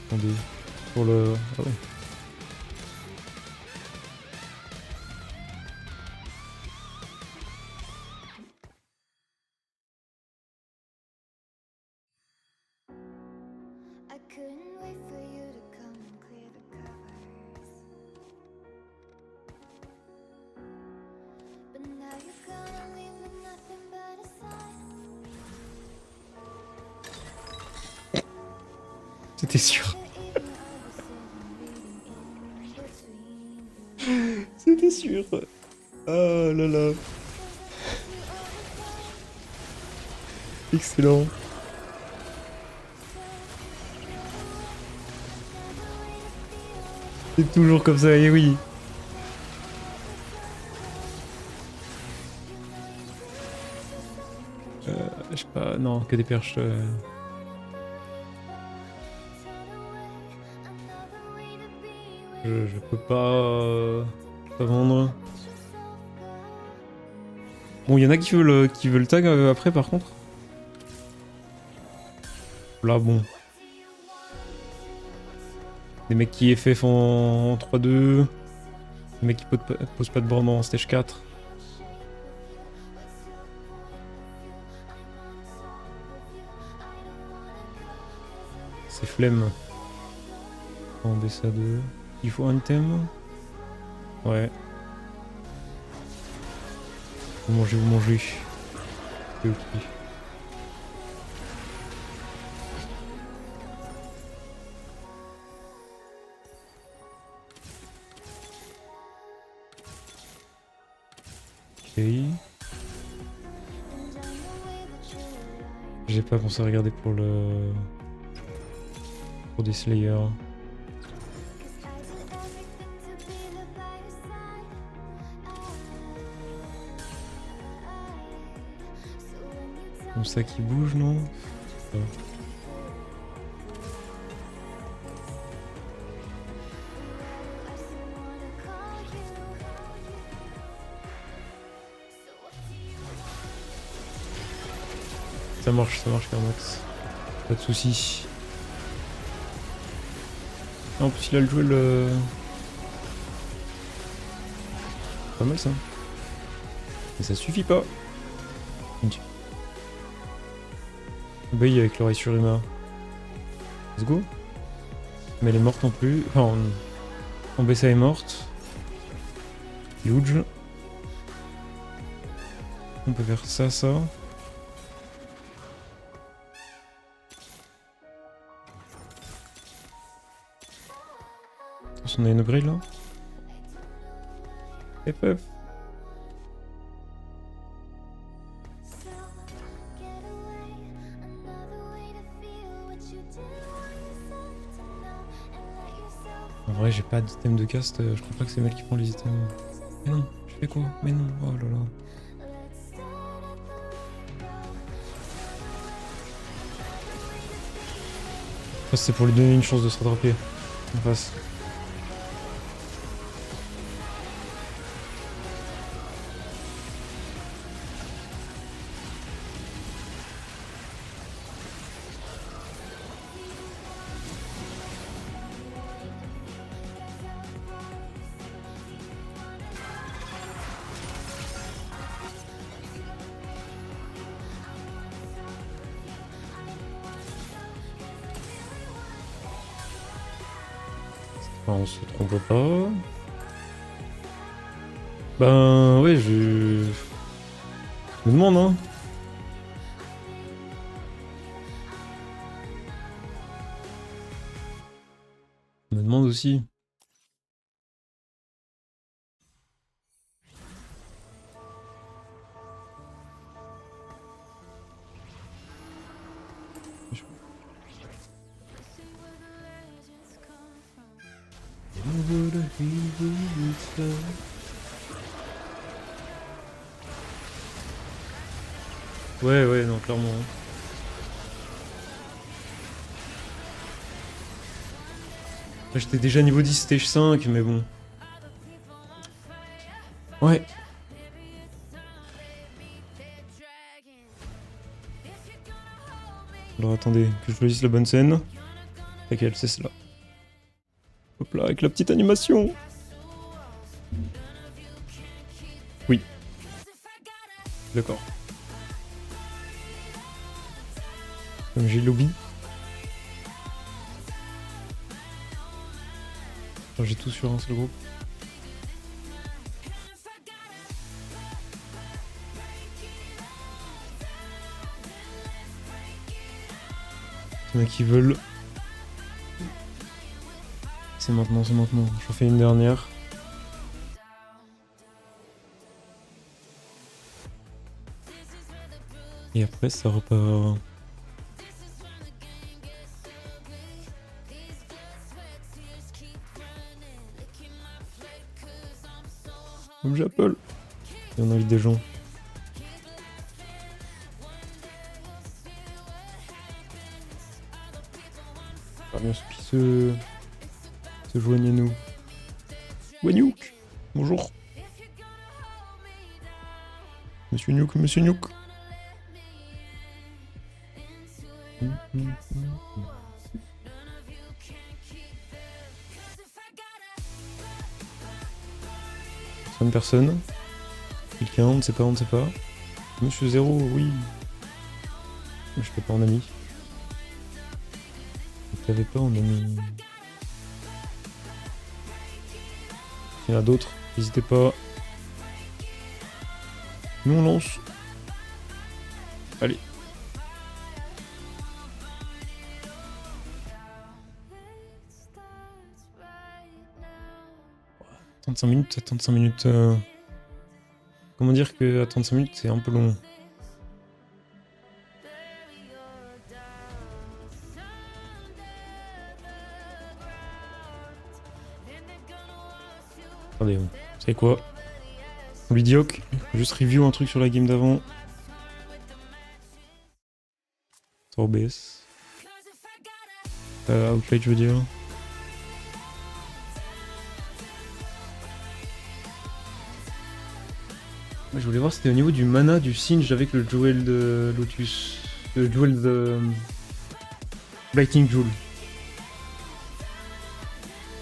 Attendez. Pour le... Ah ouais. C'était sûr. C'était sûr. Oh là là. Excellent. C'est toujours comme ça, et oui. Je sais pas, non, que des perches. Je peux pas vendre. Bon, il y en a qui veulent tag après par contre. Là, bon. Des mecs qui FF en 3-2. Des mecs qui posent pas de borne en stage 4. C'est flemme. En BSA2. Il faut un item. Ouais. Vous mangez. C'est ok. Ok. J'ai pas pensé à regarder pour le... Pour des Slayers. Comme ça qui bouge, non? Ouais. Ça marche, Carmax. Pas de soucis. En plus, il a le duel. Pas mal ça. Mais ça suffit pas. Bay avec l'oreille sur Uma. Let's go. Mais elle est morte non plus. Enfin, en BSA est morte. Huge. On peut faire ça. On a une upgrade là. FF. En vrai, j'ai pas d'item de cast, je crois pas que c'est mal qui prend les items. Mais non, je fais quoi? Mais non, oh là là. Ça, c'est pour lui donner une chance de se rattraper en face. Enfin, on se trompe pas. Ben ouais, je me demande, hein. Je me demande aussi. Ouais, ouais, non, clairement. J'étais déjà niveau 10 stage 5, mais bon. Ouais. Alors attendez, que je choisisse la bonne scène. Laquelle? C'est celle-là. Hop là, avec la petite animation. Oui. D'accord. Comme j'ai lobby. Enfin, j'ai tout sur un seul groupe. Il y en a qui veulent. C'est maintenant, c'est maintenant. J'en fais une dernière. Et après, ça repart. Comme j'appelle. Et on invite des gens. Ah bien, ceux qui se joignent à nous. Wanyuk. Bonjour. Monsieur Nuke, Monsieur Nuke. Une personne. Quelqu'un, on ne sait pas, on ne sait pas. Monsieur Zéro, oui. Je t'ai pas en ami. Je t'avais pas en ami. Il y en a d'autres, n'hésitez pas. Nous on lance. Allez. Attendre 5 minutes, attendre 5 minutes. Comment dire que attendre 5 minutes c'est un peu long. Attendez, vous savez quoi? On lui dit ok, juste review un truc sur la game d'avant. Sur OBS. Outplay je veux dire. Je voulais voir si c'était au niveau du mana du Singe avec le Jewel de Lotus. Le Jewel de Lightning Jewel.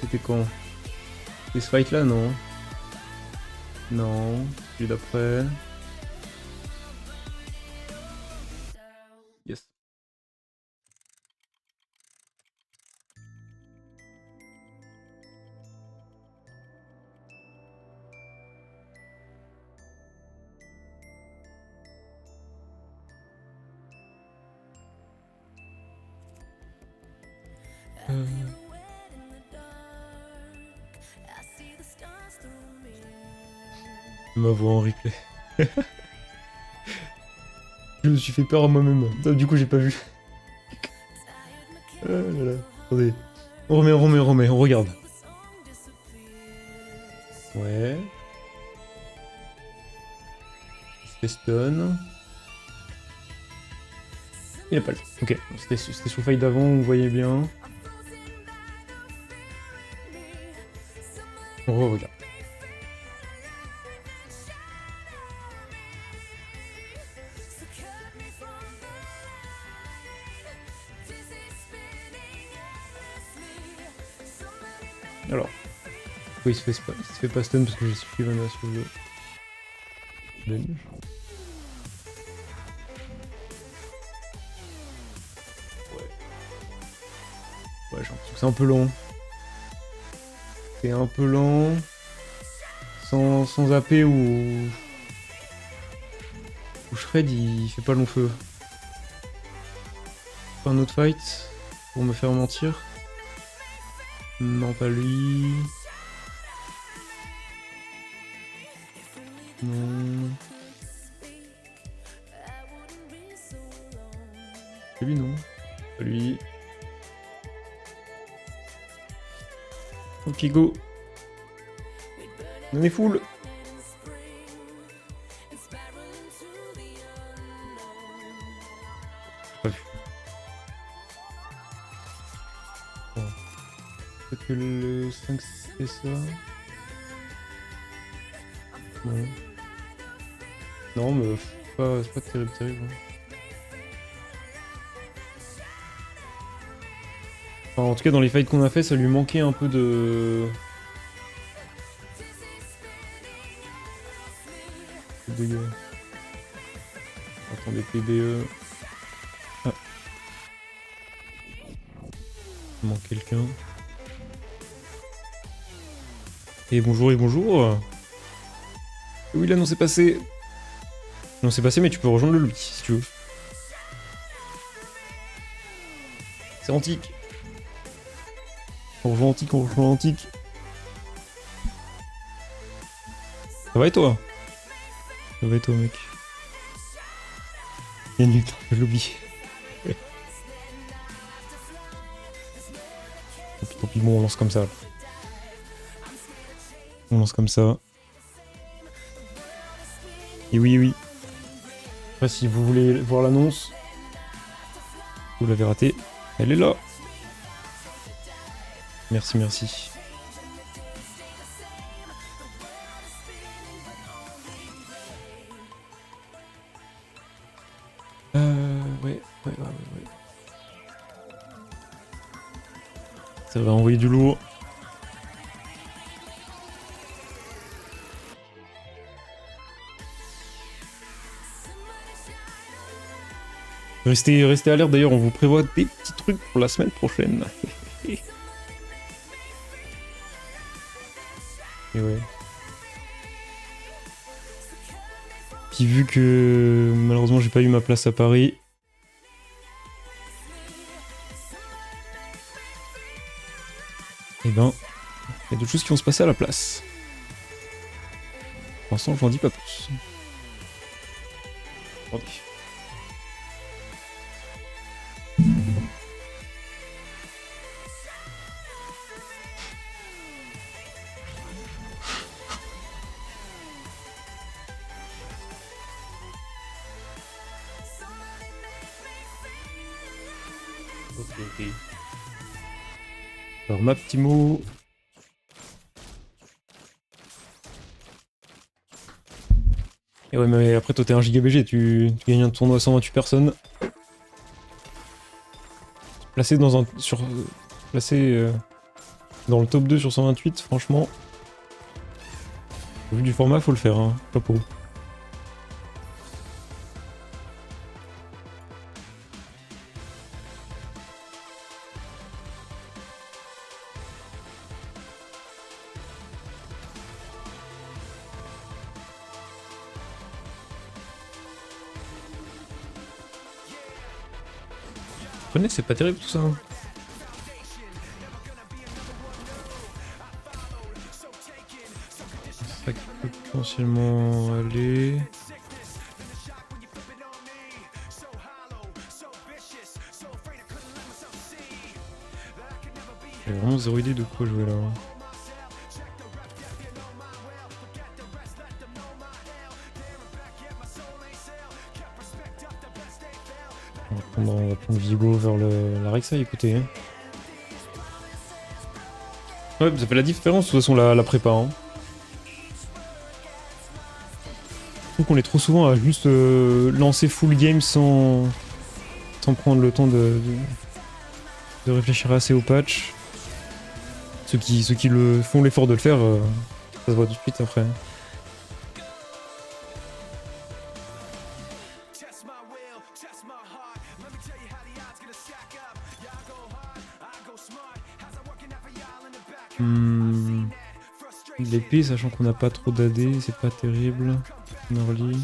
C'était quand? C'était ce fight là, non? Non. Celui d'après. Yes. Ma voix en replay. Je me suis fait peur à moi-même. Du coup, j'ai pas vu. Ah là là. Attendez. On remet, on regarde. Ouais. Il se fait stun. Il a pas le... Ok, c'était sous faille d'avant, on voyait bien. On regarde. Alors, oui, il se fait pas stun parce que j'ai suffi mana sur le bench. Ouais, j'ai l'impression que c'est un peu lent. C'est un peu lent. Sans AP ou Shred, il fait pas long feu. Pas un autre fight pour me faire mentir. Non, pas lui. Non. Lui, non. Pas lui. Ok, go. On est full. Pas vu. Bon. Peut-être que le 5 c'est ça. Non. Non, mais c'est pas terrible, terrible. Enfin, en tout cas, dans les fights qu'on a fait, ça lui manquait un peu de... dégâts. Attendez, PBE. Ah. Il manque quelqu'un. Et bonjour et bonjour. Oui, là, non, c'est passé. Non, c'est passé, mais tu peux rejoindre le lobby si tu veux. C'est antique. On rejoint antique, on rejoint antique. Ça va et toi? Ça va et toi, mec? Il y a nul dans le lobby. Tant pis, bon, on lance comme ça. On lance comme ça. Et oui, oui. Après, si vous voulez voir l'annonce, vous l'avez raté. Elle est là. Merci, merci. Ouais. Ça va envoyer du lourd. Restez alerte d'ailleurs, on vous prévoit des petits trucs pour la semaine prochaine. Et ouais. Puis vu que malheureusement j'ai pas eu ma place à Paris. Et ben, il y a d'autres choses qui vont se passer à la place. Pour l'instant, je n'en dis pas plus. Attendez. Ok. Alors, ma petit mot. Et ouais, mais après, toi, t'es un giga BG, tu gagnes un tournoi à 128 personnes. Placé dans un. Placé dans le top 2 sur 128, franchement. Au vu du format, faut le faire, hein. Chapeau. Prenez, c'est pas terrible tout ça. Hein. Ça peut potentiellement aller. J'ai vraiment zéro idée de quoi jouer là. On va prendre Vigo vers la Rek'Sai, écoutez. Ouais, ça fait la différence de toute façon la prépa. Hein. Je trouve qu'on est trop souvent à juste lancer full game sans prendre le temps de réfléchir assez au patch. Ceux qui font l'effort de le faire, ça se voit tout de suite après. L'épée, sachant qu'on n'a pas trop d'AD, c'est pas terrible. Early.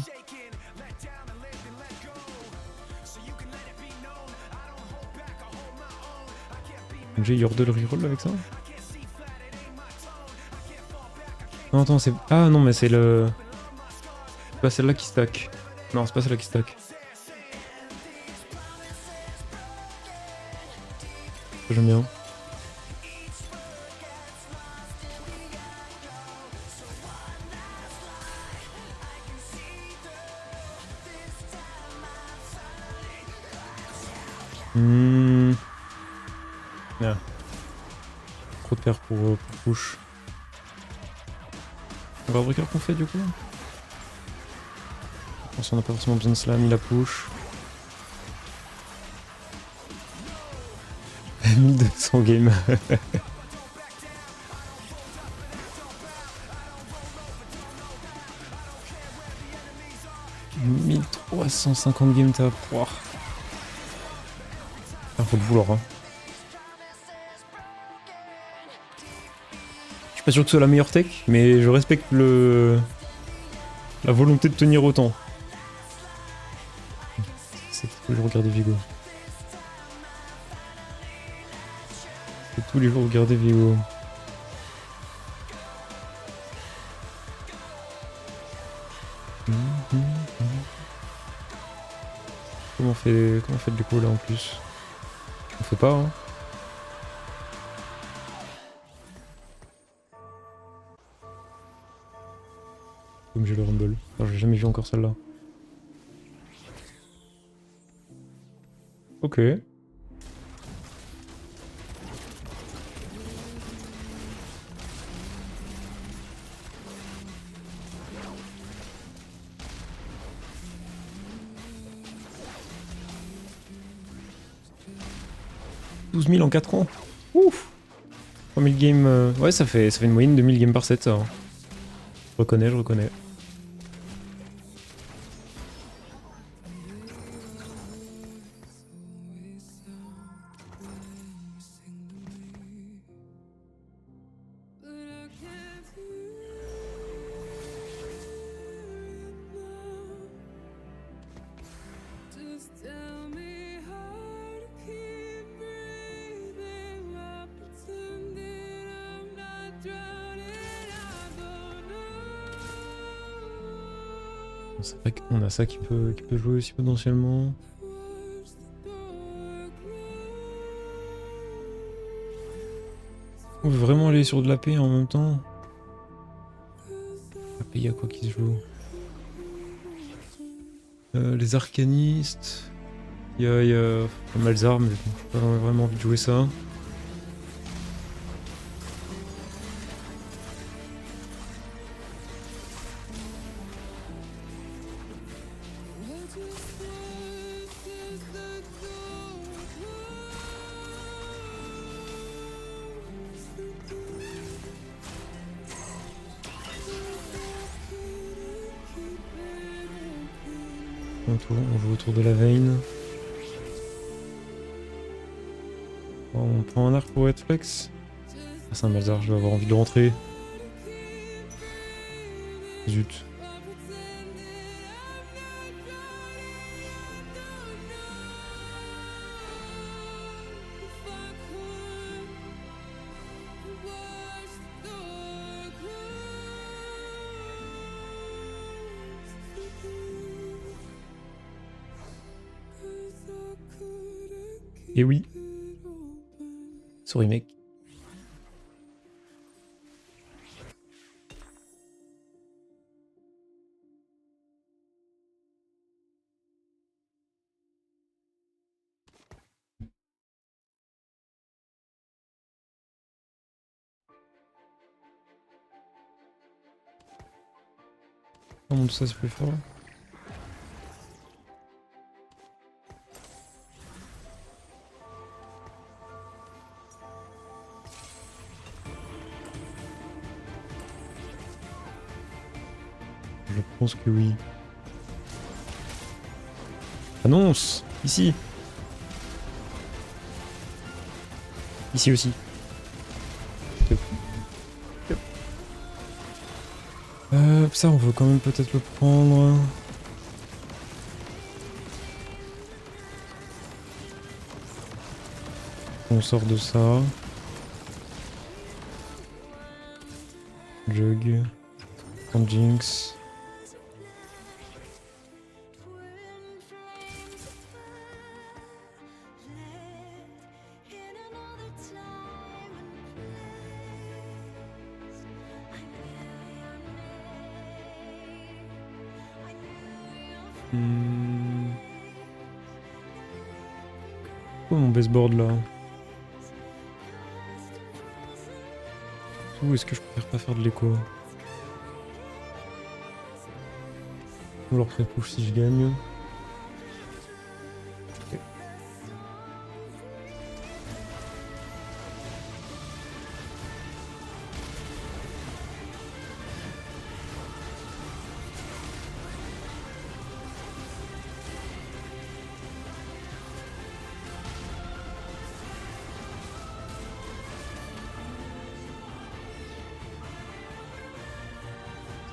J'ai Yordle reroll avec ça. Non, attends, c'est... Ah non, mais c'est le... C'est pas celle-là qui stack. Non, c'est pas celle-là qui stack. J'aime bien. Ah. Trop de paires pour push. On va breaker qu'on fait du coup. Je pense qu'on n'a pas forcément besoin de slam, il a push. 1200 game. « 1350 game tap. Wow. Ah, faut le vouloir. Hein. Je suis pas sûr que ce soit la meilleure tech, mais je respecte la volonté de tenir autant. C'est tous les jours regarder Vigo. C'est tous les jours regarder Vigo. Comment on fait du coup là en plus? On fait pas hein. Comme j'ai le rumble. Alors j'ai jamais vu encore celle-là. Ok. 12 000 en 4 ans. Ouf. 3000 games. Ouais, ça fait une moyenne de 1000 games par set, ça. Hein. Je reconnais. C'est vrai qu'on a ça qui peut jouer aussi potentiellement. On veut vraiment aller sur de la paix en même temps. La paix, il y a quoi qui se joue? Les arcanistes. Il y a Malzar, mais j'ai pas vraiment envie de jouer ça. On joue autour de la veine. On prend un arc pour être flex. Ah, c'est un Malzar, je vais avoir envie de rentrer. Zut. Et oui. Sorry mec. Comment tout ça c'est plus fort là. Je pense que oui. Annonce! Ici! Ici aussi. Ça on veut quand même peut-être le prendre. On sort de ça. Jug. En Jinx. Oh mon baseboard là. Où est-ce que je préfère pas faire de l'écho? Ou leur pré-push si je gagne. Ok.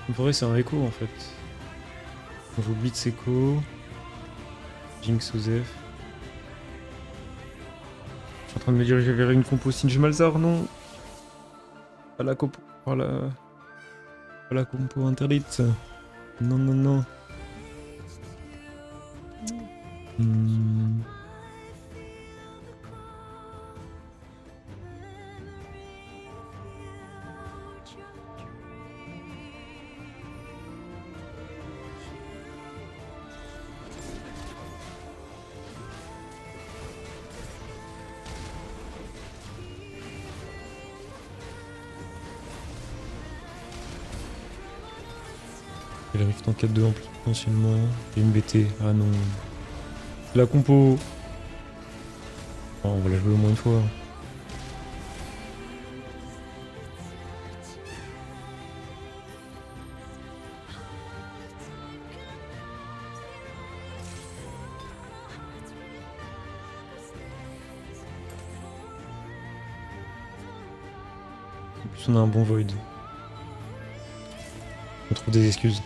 En vrai c'est un écho en fait. J'oublie de Seco. Jinx Osef. Je suis en train de me diriger vers une compo Singe Malzar, non. Pas la compo. Pas la compo interdite. Non, non, non. Et le Rift en 4-2 en plus potentiellement. Et une BT. Ah non. La compo. Oh, on va la jouer au moins une fois. En plus on a un bon Void. On trouve des excuses.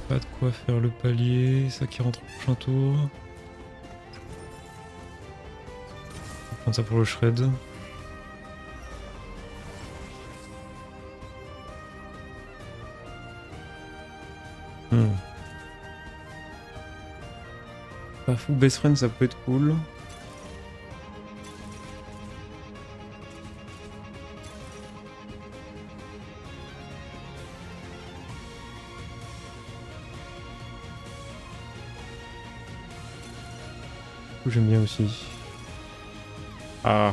Pas de quoi faire le palier, ça qui rentre au prochain tour. On va prendre ça pour le shred. Pas fou, best friend ça peut être cool. J'aime bien aussi. Ah.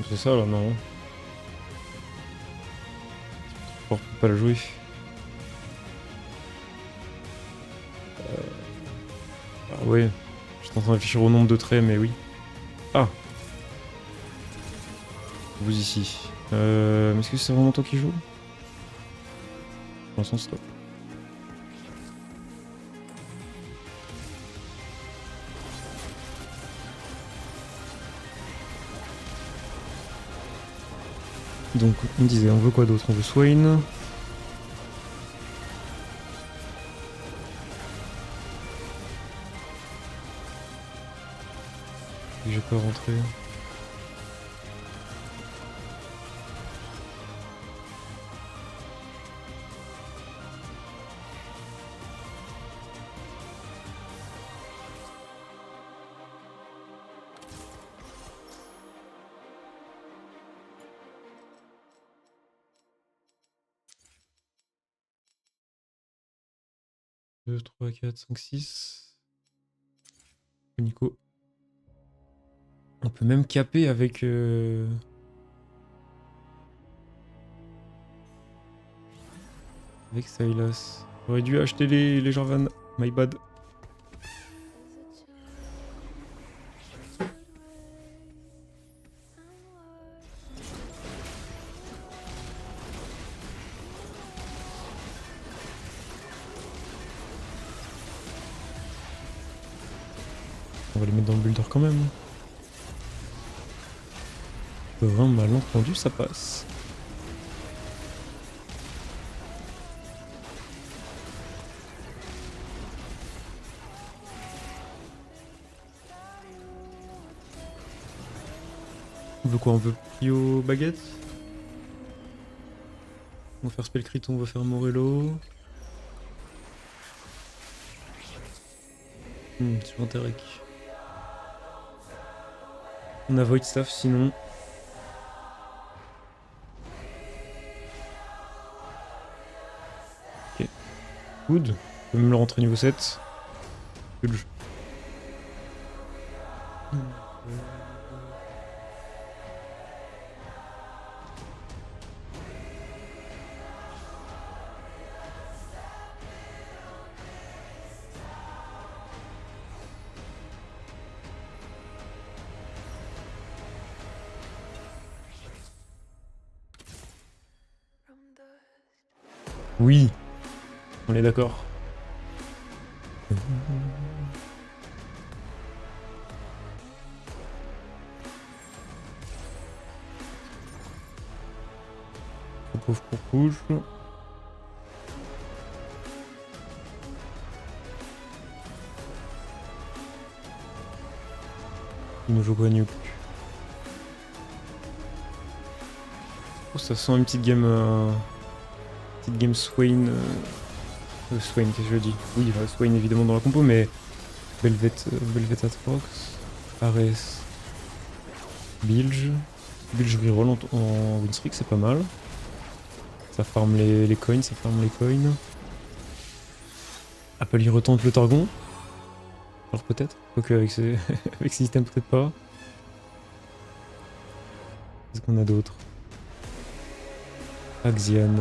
C'est ça là, non. Pour pas la jouer. Ah ouais. J'étais en train de réfléchir au nombre de traits, mais oui. Ah. Vous ici. Mais est-ce que c'est vraiment toi qui joues? Pour l'instant, c'est toi. Donc, on disait, on veut quoi d'autre? On veut Swain. J'ai pas rentré. Deux, 3, 4, 5, 6. Nico. On peut même caper avec... Avec Sylas. J'aurais dû acheter les Jarvan. My bad. On va les mettre dans le builder quand même. Vraiment mal entendu, ça passe. On veut quoi? On veut Prio baguette? On va faire spell crit, on va faire Morello. C'est Interrec. On a Void Staff sinon. Ok. Good. On peut même le rentrer niveau 7. Good. Oui, on est d'accord. Pauvre pour rouge. Il nous joue quoi Nuke? Oh, ça sent une petite game Swain. Swain, qu'est-ce que je dis? Oui, Swain évidemment dans la compo, mais Velvet Atrox, Ares, Bilge. Bilge reroll en win streak, c'est pas mal. Ça farm les coins, ça farm les coins. Apple il retente le Targon. Alors peut-être, quoique avec ces avec ces items peut-être pas. Qu'est-ce qu'on a d'autre? Axian.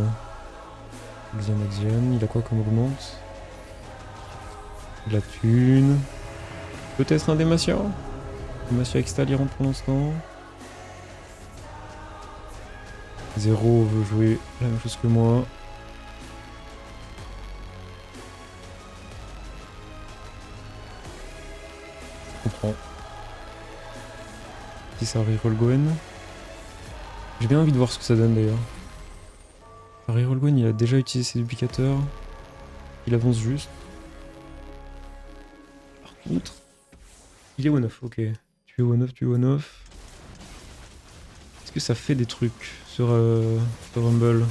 Axian, il a quoi comme augmente? De la thune. Peut-être un Demacia? Demacia Extal il rentre pour l'instant. Zero veut jouer la même chose que moi. Je comprends. Si ça reroll Gwen. J'ai bien envie de voir ce que ça donne d'ailleurs. Reroll Gwen, il a déjà utilisé ses duplicateurs. Il avance juste. Par contre, il est one-off, ok. Tu es one-off, tu es one-off. Est-ce que ça fait des trucs sur Rumble?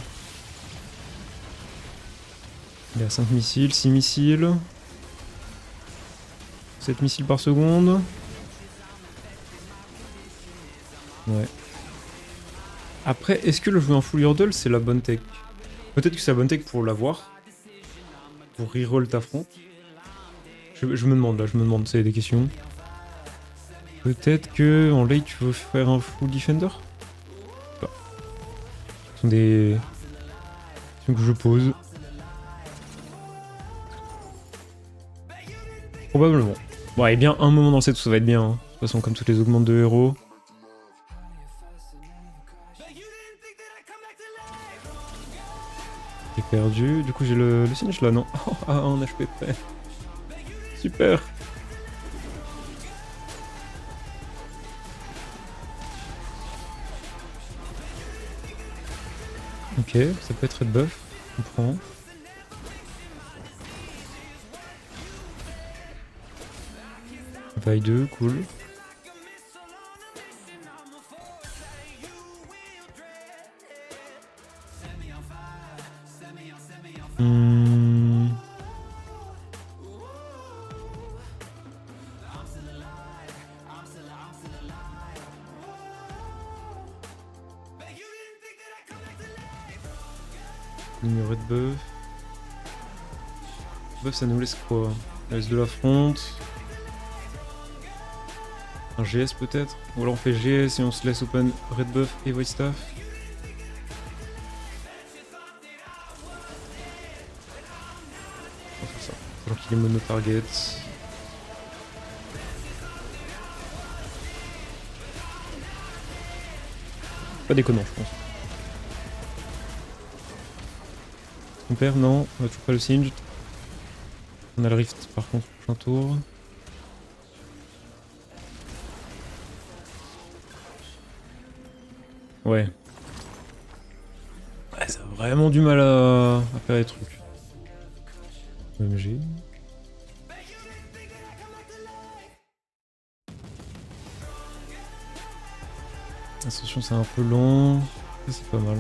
Il a 5 missiles, 6 missiles. 7 missiles par seconde. Ouais. Après, est-ce que le jouer en full hurdle, c'est la bonne tech? Peut-être que c'est la bonne tech pour l'avoir. Pour reroll ta front. Je me demande là, c'est des questions. Peut-être que en late tu veux faire un full defender? Ce sont des questions que je pose. Probablement. Bon, il y a bien un moment dans le set où ça va être bien. Hein. De toute façon, comme toutes les augmentes de héros. J'ai perdu. Du coup, j'ai le Singe là, non? Oh, ah, un HP près. Super. Ok, ça peut être red buff. On prend. Vaille 2, cool. Ligne red buff. Buff ça nous laisse quoi? Ça laisse de la fronte. Un GS peut-être? Ou alors on fait GS et on se laisse open red buff et white staff. On va faire ça. Alors qu'il est mono target. Pas déconnant je pense. On perd? Non, on a toujours pas le Singed. On a le Rift par contre, prochain tour. Ouais. Ouais, ça a vraiment du mal à faire les trucs. OMG. Attention, c'est un peu long. Ça, c'est pas mal.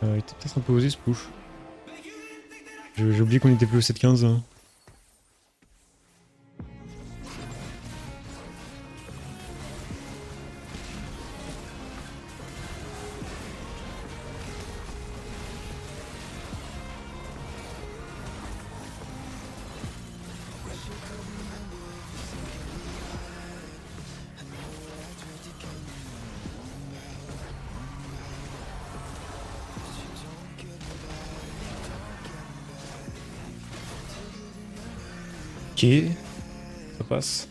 Il était peut-être un peu osé ce push. J'ai oublié qu'on était plus au 7-15 là. Ok, ça passe.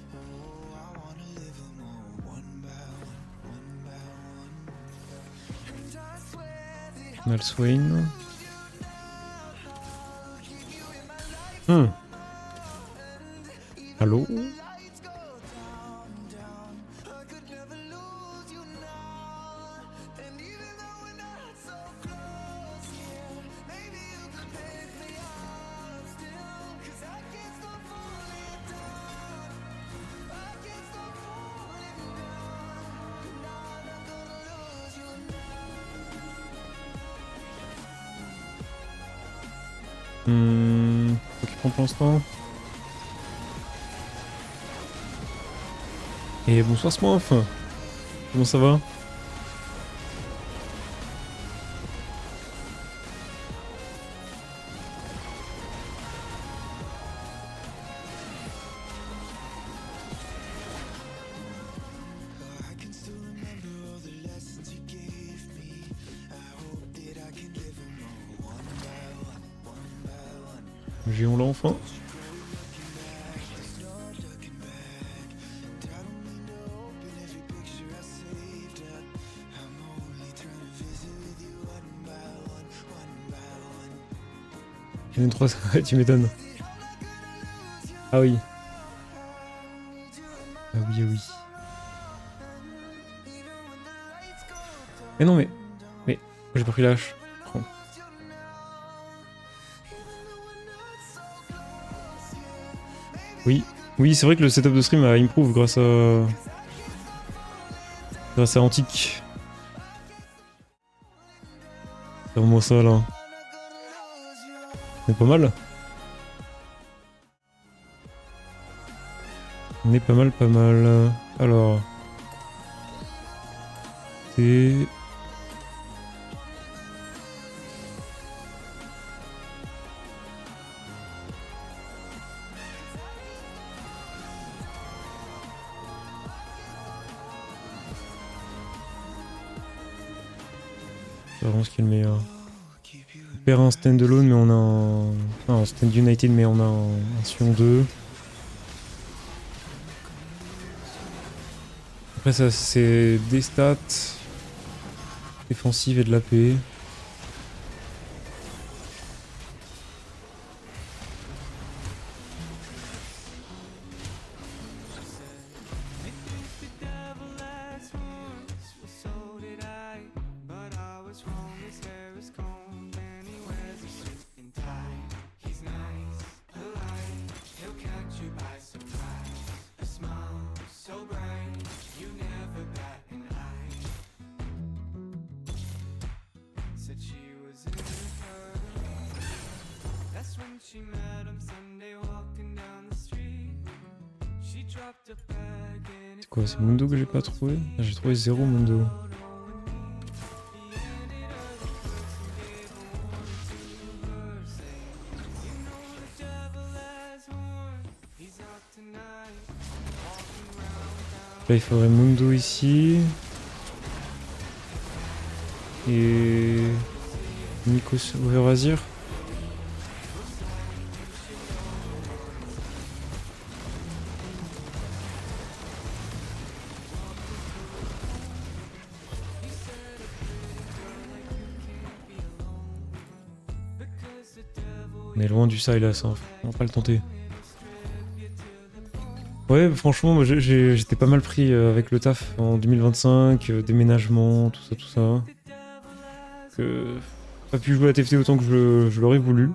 On a le Swain. Allô? Faut qu'il prend pour l'instant. Et bonsoir Smurf. Comment ça va? Géons là enfin. N3, tu m'étonnes. Ah oui. Ah oui, ah oui. Mais non, mais j'ai pas pris la hache. Oh. Oui, oui, c'est vrai que le setup de stream a improve grâce à Antique. Regarde-moi ça là. On est pas mal. On est pas mal, pas mal. Alors. C'est... C'est vraiment ce qui est le meilleur. On perd un standalone mais on a un... Non, un stand united mais on a un Sion 2. Après ça c'est des stats défensives et de l'AP. C'est quoi, c'est Mundo que j'ai pas trouvé? Ah, j'ai trouvé 0 Mundo. Là il faudrait Mundo ici. Et... Nikos Overazir. On est loin du Silas, hein. On va pas le tenter. Ouais, franchement, moi, j'étais pas mal pris avec le taf en 2025, déménagement, tout ça, tout ça. Que pas pu jouer à TFT autant que je l'aurais voulu.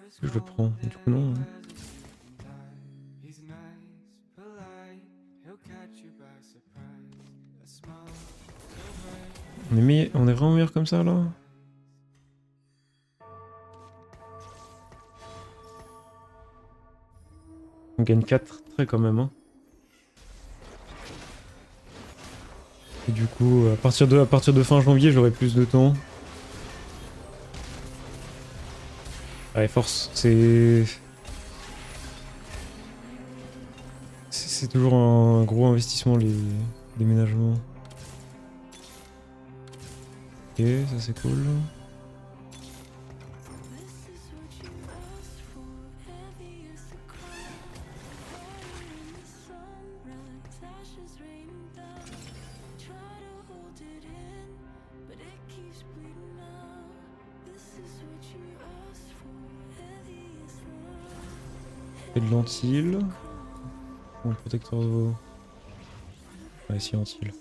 Est-ce que je le prends? Du coup, non. Hein. On est vraiment meilleur comme ça, là? On gagne 4 traits quand même, hein. Et du coup, à partir de fin janvier, j'aurai plus de temps. Allez, force, c'est toujours un gros investissement, les déménagements. Ok, ça c'est cool. Et de l'antile. Bon, le protecteur de veau. Ouais, si, antile.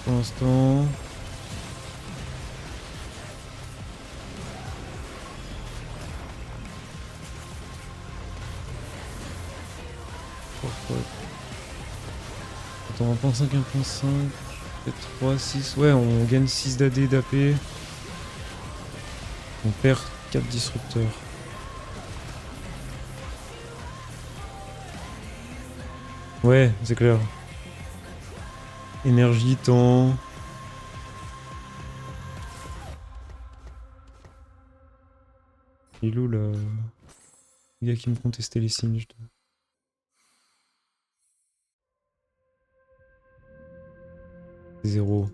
Pour l'instant. Attends, 1.5, 1.5. Peut-être 3, 6. Ouais, on gagne 6 d'AD d'AP. On perd 4 disrupteurs. Ouais, c'est clair. Énergie, temps. Il est où le gars qui me contestait les signes? Zéro.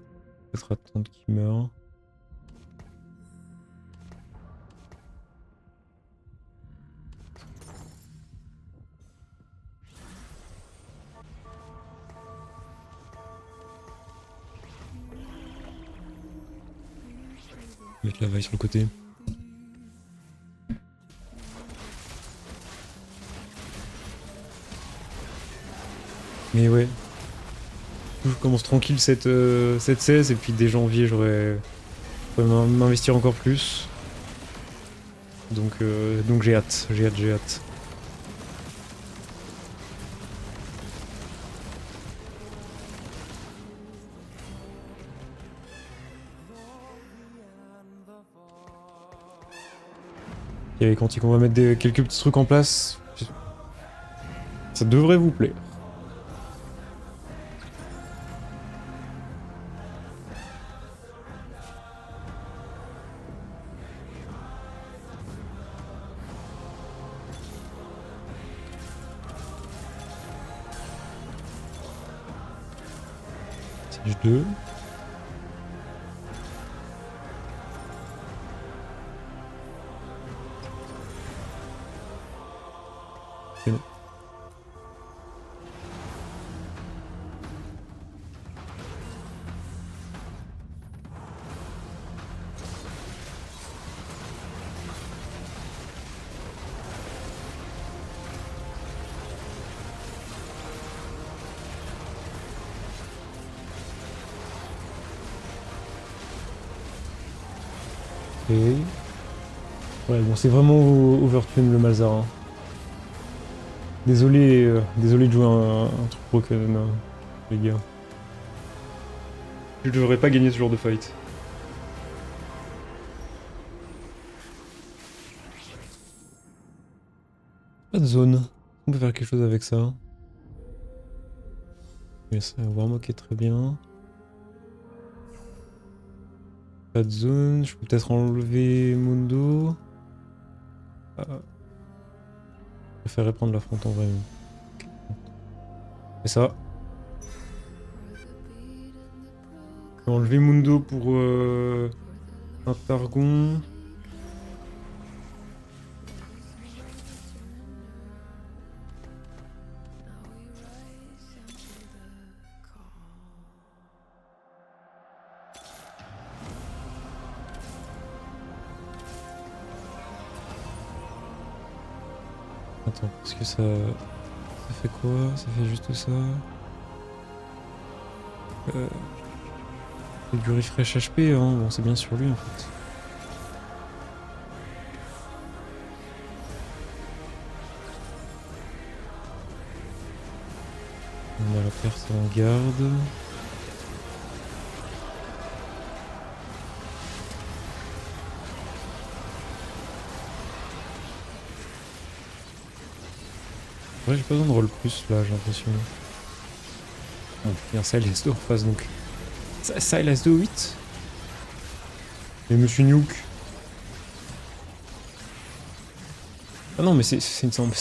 Peut-être attendre qu'il meure. Mettre la vaille sur le côté. Mais ouais. Je commence tranquille cette 16 et puis dès janvier j'aurais m'investir encore plus. Donc j'ai hâte, j'ai hâte. Et quand on va mettre quelques petits trucs en place, ça devrait vous plaire. Siege 2. C'est bon. Okay. Ouais, bon, c'est vraiment overtune le Malzahar. Désolé, désolé de jouer un truc broken, les gars. Je devrais pas gagner ce genre de fight. Pas de zone. On peut faire quelque chose avec ça. Mais ça, Warmok est très bien. Pas de zone. Je peux peut-être enlever Mundo. Je préférerais prendre la front en vrai. Et ça. Je vais enlever Mundo pour un Targon. Attends, parce que ça fait quoi? Ça fait juste ça. C'est du refresh HP, hein. Bon, c'est bien sur lui en fait. On a la perte en garde. Ouais, j'ai pas besoin de roll plus là, j'ai l'impression. Bon, il y a un Silas 2 en face donc. Silas 2 8. Et Monsieur Nuke. Ah non, mais c'est une ça. Ouais,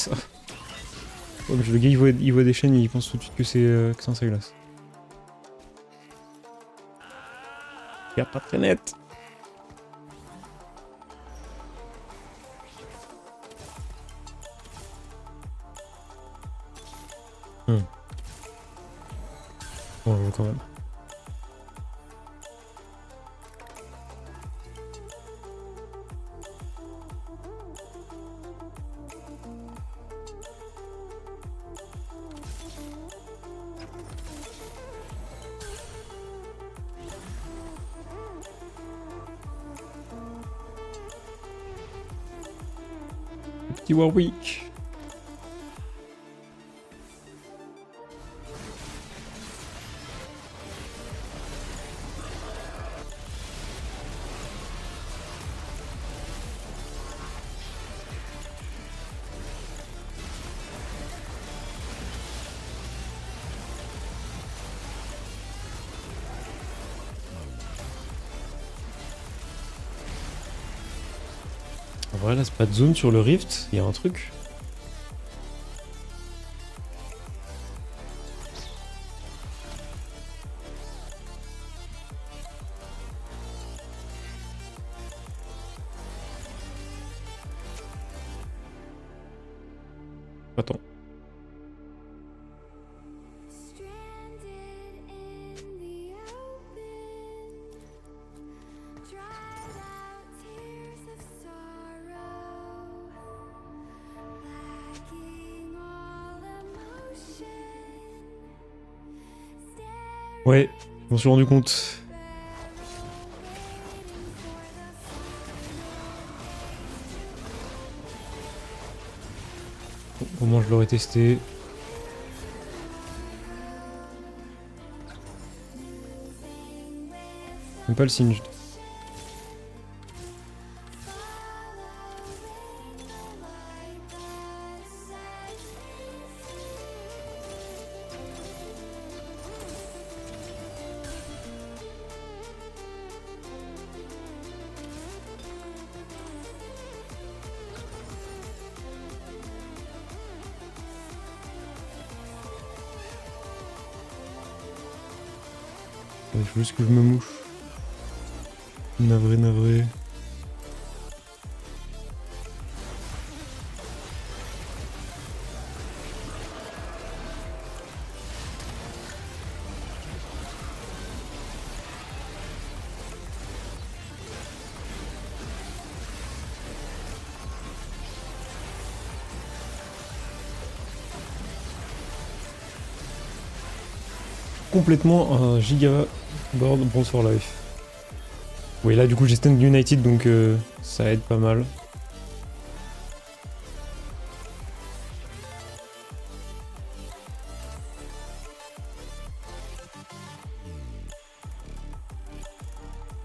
mais le gars il voit des chaînes et il pense tout de suite que c'est un Silas. Regarde pas très net. Bon, je joue quand même. Le petit Warwick. En vrai, là, c'est pas de zone sur le Rift, il y a un truc. Attends. Ouais, je m'en suis rendu compte. Bon, au moins je l'aurais testé. Même pas le signe. Il faut juste que je me mouche. Navré, navré. Complètement un giga board Bronze for Life. Oui, là du coup j'ai stand United donc ça aide pas mal.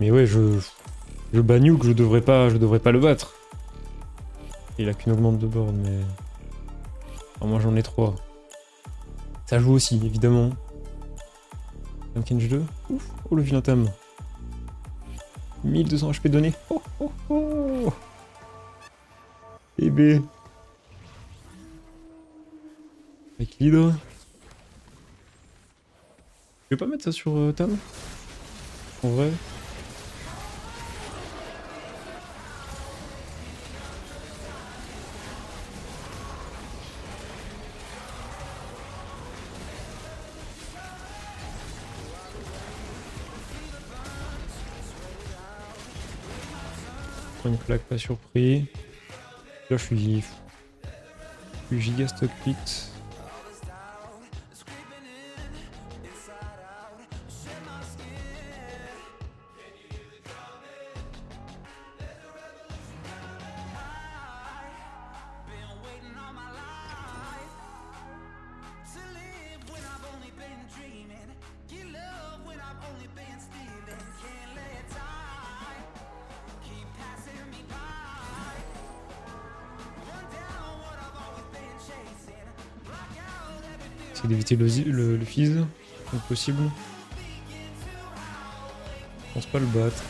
Mais ouais, je bats Nuke, je devrais pas le battre. Il a qu'une augmente de board, mais... Alors moi j'en ai 3. Ça joue aussi, évidemment. Pumpkin's 2. Ouf, oh le vilain Tam. 1200 HP donné. Oh oh oh. Eh ben. Avec l'hydre. Je vais pas mettre ça sur Tam. En vrai. Une plaque pas surpris. Là je suis giga stock pit. Essayer d'éviter le fizz, donc possible. Je pense pas le battre.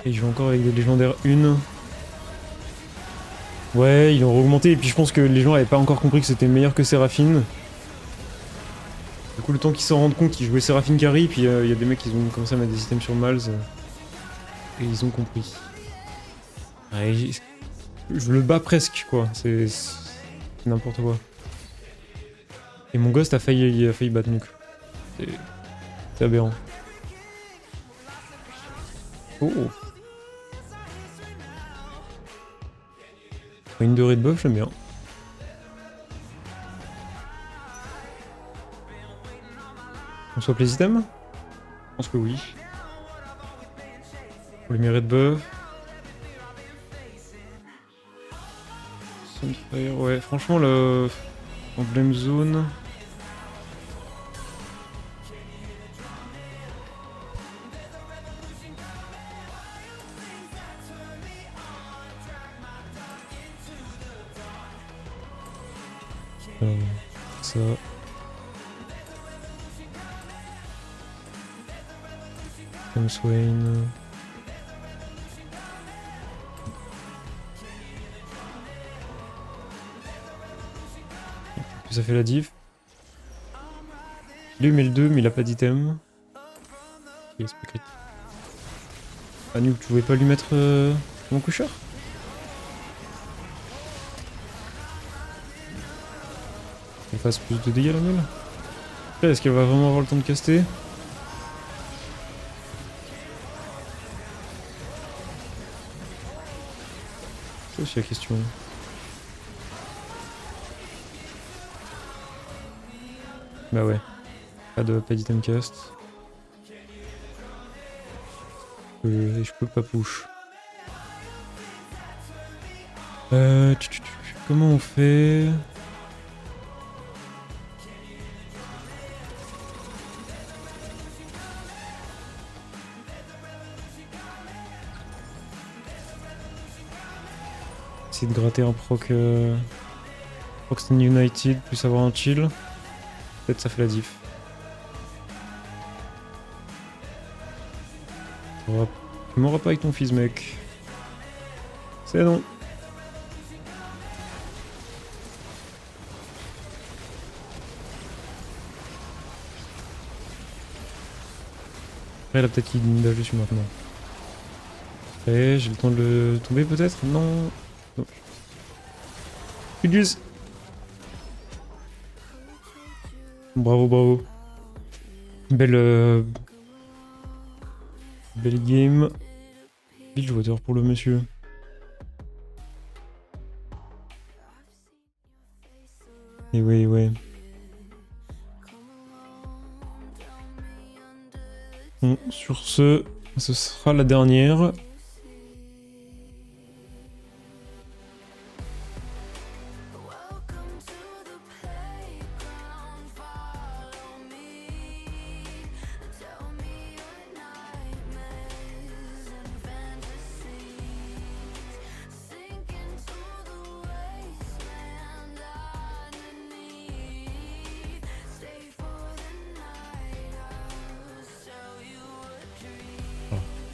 Et je vais encore avec des légendaires 1. Ouais, ils l'ont augmenté et puis je pense que les gens avaient pas encore compris que c'était meilleur que Séraphine. Du coup, le temps qu'ils s'en rendent compte, ils jouaient Séraphine carry, puis il y a des mecs qui ont commencé à mettre des systèmes sur Mals. Et ils ont compris. Ouais, je le bats presque, quoi. C'est n'importe quoi. Et mon ghost a failli battre Nuke. C'est aberrant. Oh. Une de red buff, j'aime bien. On swap les items? Je pense que oui. Pour les red buff. Sunfire, ouais, franchement le Emblem Zone. Ça. Comme Swain. Ça fait la diff. Lui met le 2 mais il a pas d'item. Il est crit. Ah Nuke, tu pouvais pas lui mettre mon coucheur? Elle fasse plus de dégâts la meule. Est-ce qu'elle va vraiment avoir le temps de caster? C'est aussi la question. Bah ouais. Pas d'item cast. Et je peux pas push. Comment on fait? Essayer de gratter un proc Proxton United plus avoir un chill. Peut-être ça fait la diff. Tu m'auras pas avec ton fils mec. C'est non. Après là peut-être qu'il dash dessus maintenant. Après j'ai le temps de le tomber peut-être? Non. Non. Udus. Bravo, bravo. Belle game. Build water pour le monsieur. Et ouais, ouais. Bon, sur ce sera la dernière.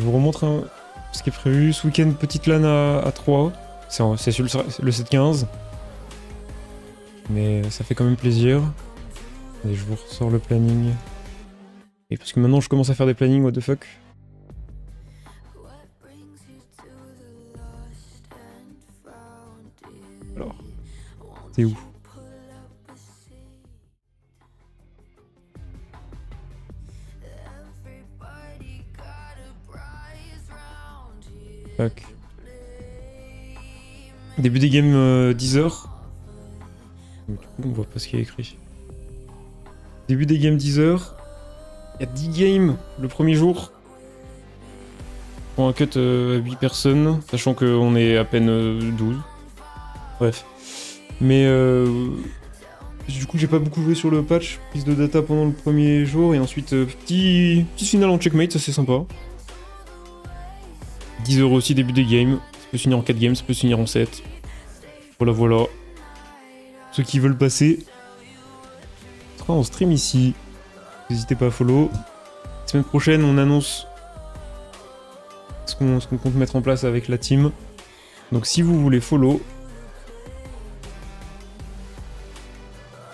Je vous remontre ce qui est prévu. Ce week-end, petite LAN à 3. C'est sur le 7-15. Mais ça fait quand même plaisir. Et je vous ressors le planning. Et parce que maintenant je commence à faire des plannings, what the fuck. Alors, c'est où? Tac. Début des games 10h. Du coup, on voit pas ce qu'il y a écrit. Début des games 10h. Il y a 10 games le premier jour. Pour un cut à 8 personnes, sachant qu'on est à peine 12. Bref. Mais du coup, j'ai pas beaucoup joué sur le patch. Prise de data pendant le premier jour. Et ensuite, petit final en checkmate, ça c'est sympa. 10 € aussi, début des games. Ça peut se finir en 4 games, ça peut se finir en 7. Voilà, voilà. Ceux qui veulent passer. On sera en stream ici. N'hésitez pas à follow. La semaine prochaine, on annonce ce qu'on compte mettre en place avec la team. Donc si vous voulez follow,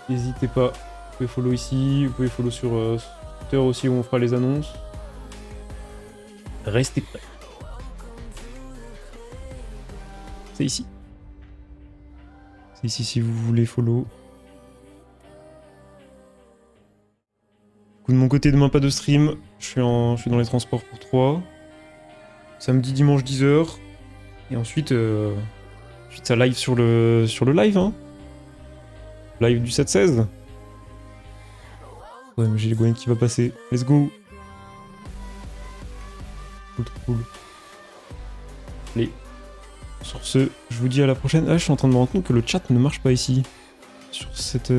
n'hésitez pas. Vous pouvez follow ici, vous pouvez follow sur Twitter aussi où on fera les annonces. Restez prêts. C'est ici. C'est ici si vous voulez follow. De mon côté, demain pas de stream. Je suis dans les transports pour 3. Samedi, dimanche 10h. Et ensuite ça live sur le live, hein. Live du 7-16. Ouais, mais j'ai le Gwen qui va passer. Let's go. Cool. Allez. Sur ce, je vous dis à la prochaine. Ah, je suis en train de me rendre compte que le chat ne marche pas ici. Sur cette...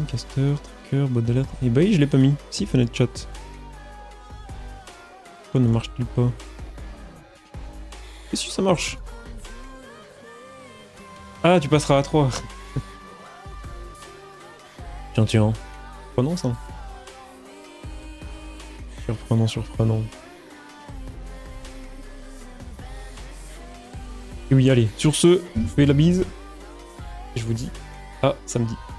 caster, tracker, bot d'alerte. Et bah oui, je l'ai pas mis. Si, fenêtre chat. Pourquoi ne marche-t-il pas? Et si ça marche? Ah, tu passeras à 3. Tiens. Surprenant ça. Surprenant. Et oui, allez. Sur ce, je vous fais la bise. Et je vous dis à samedi.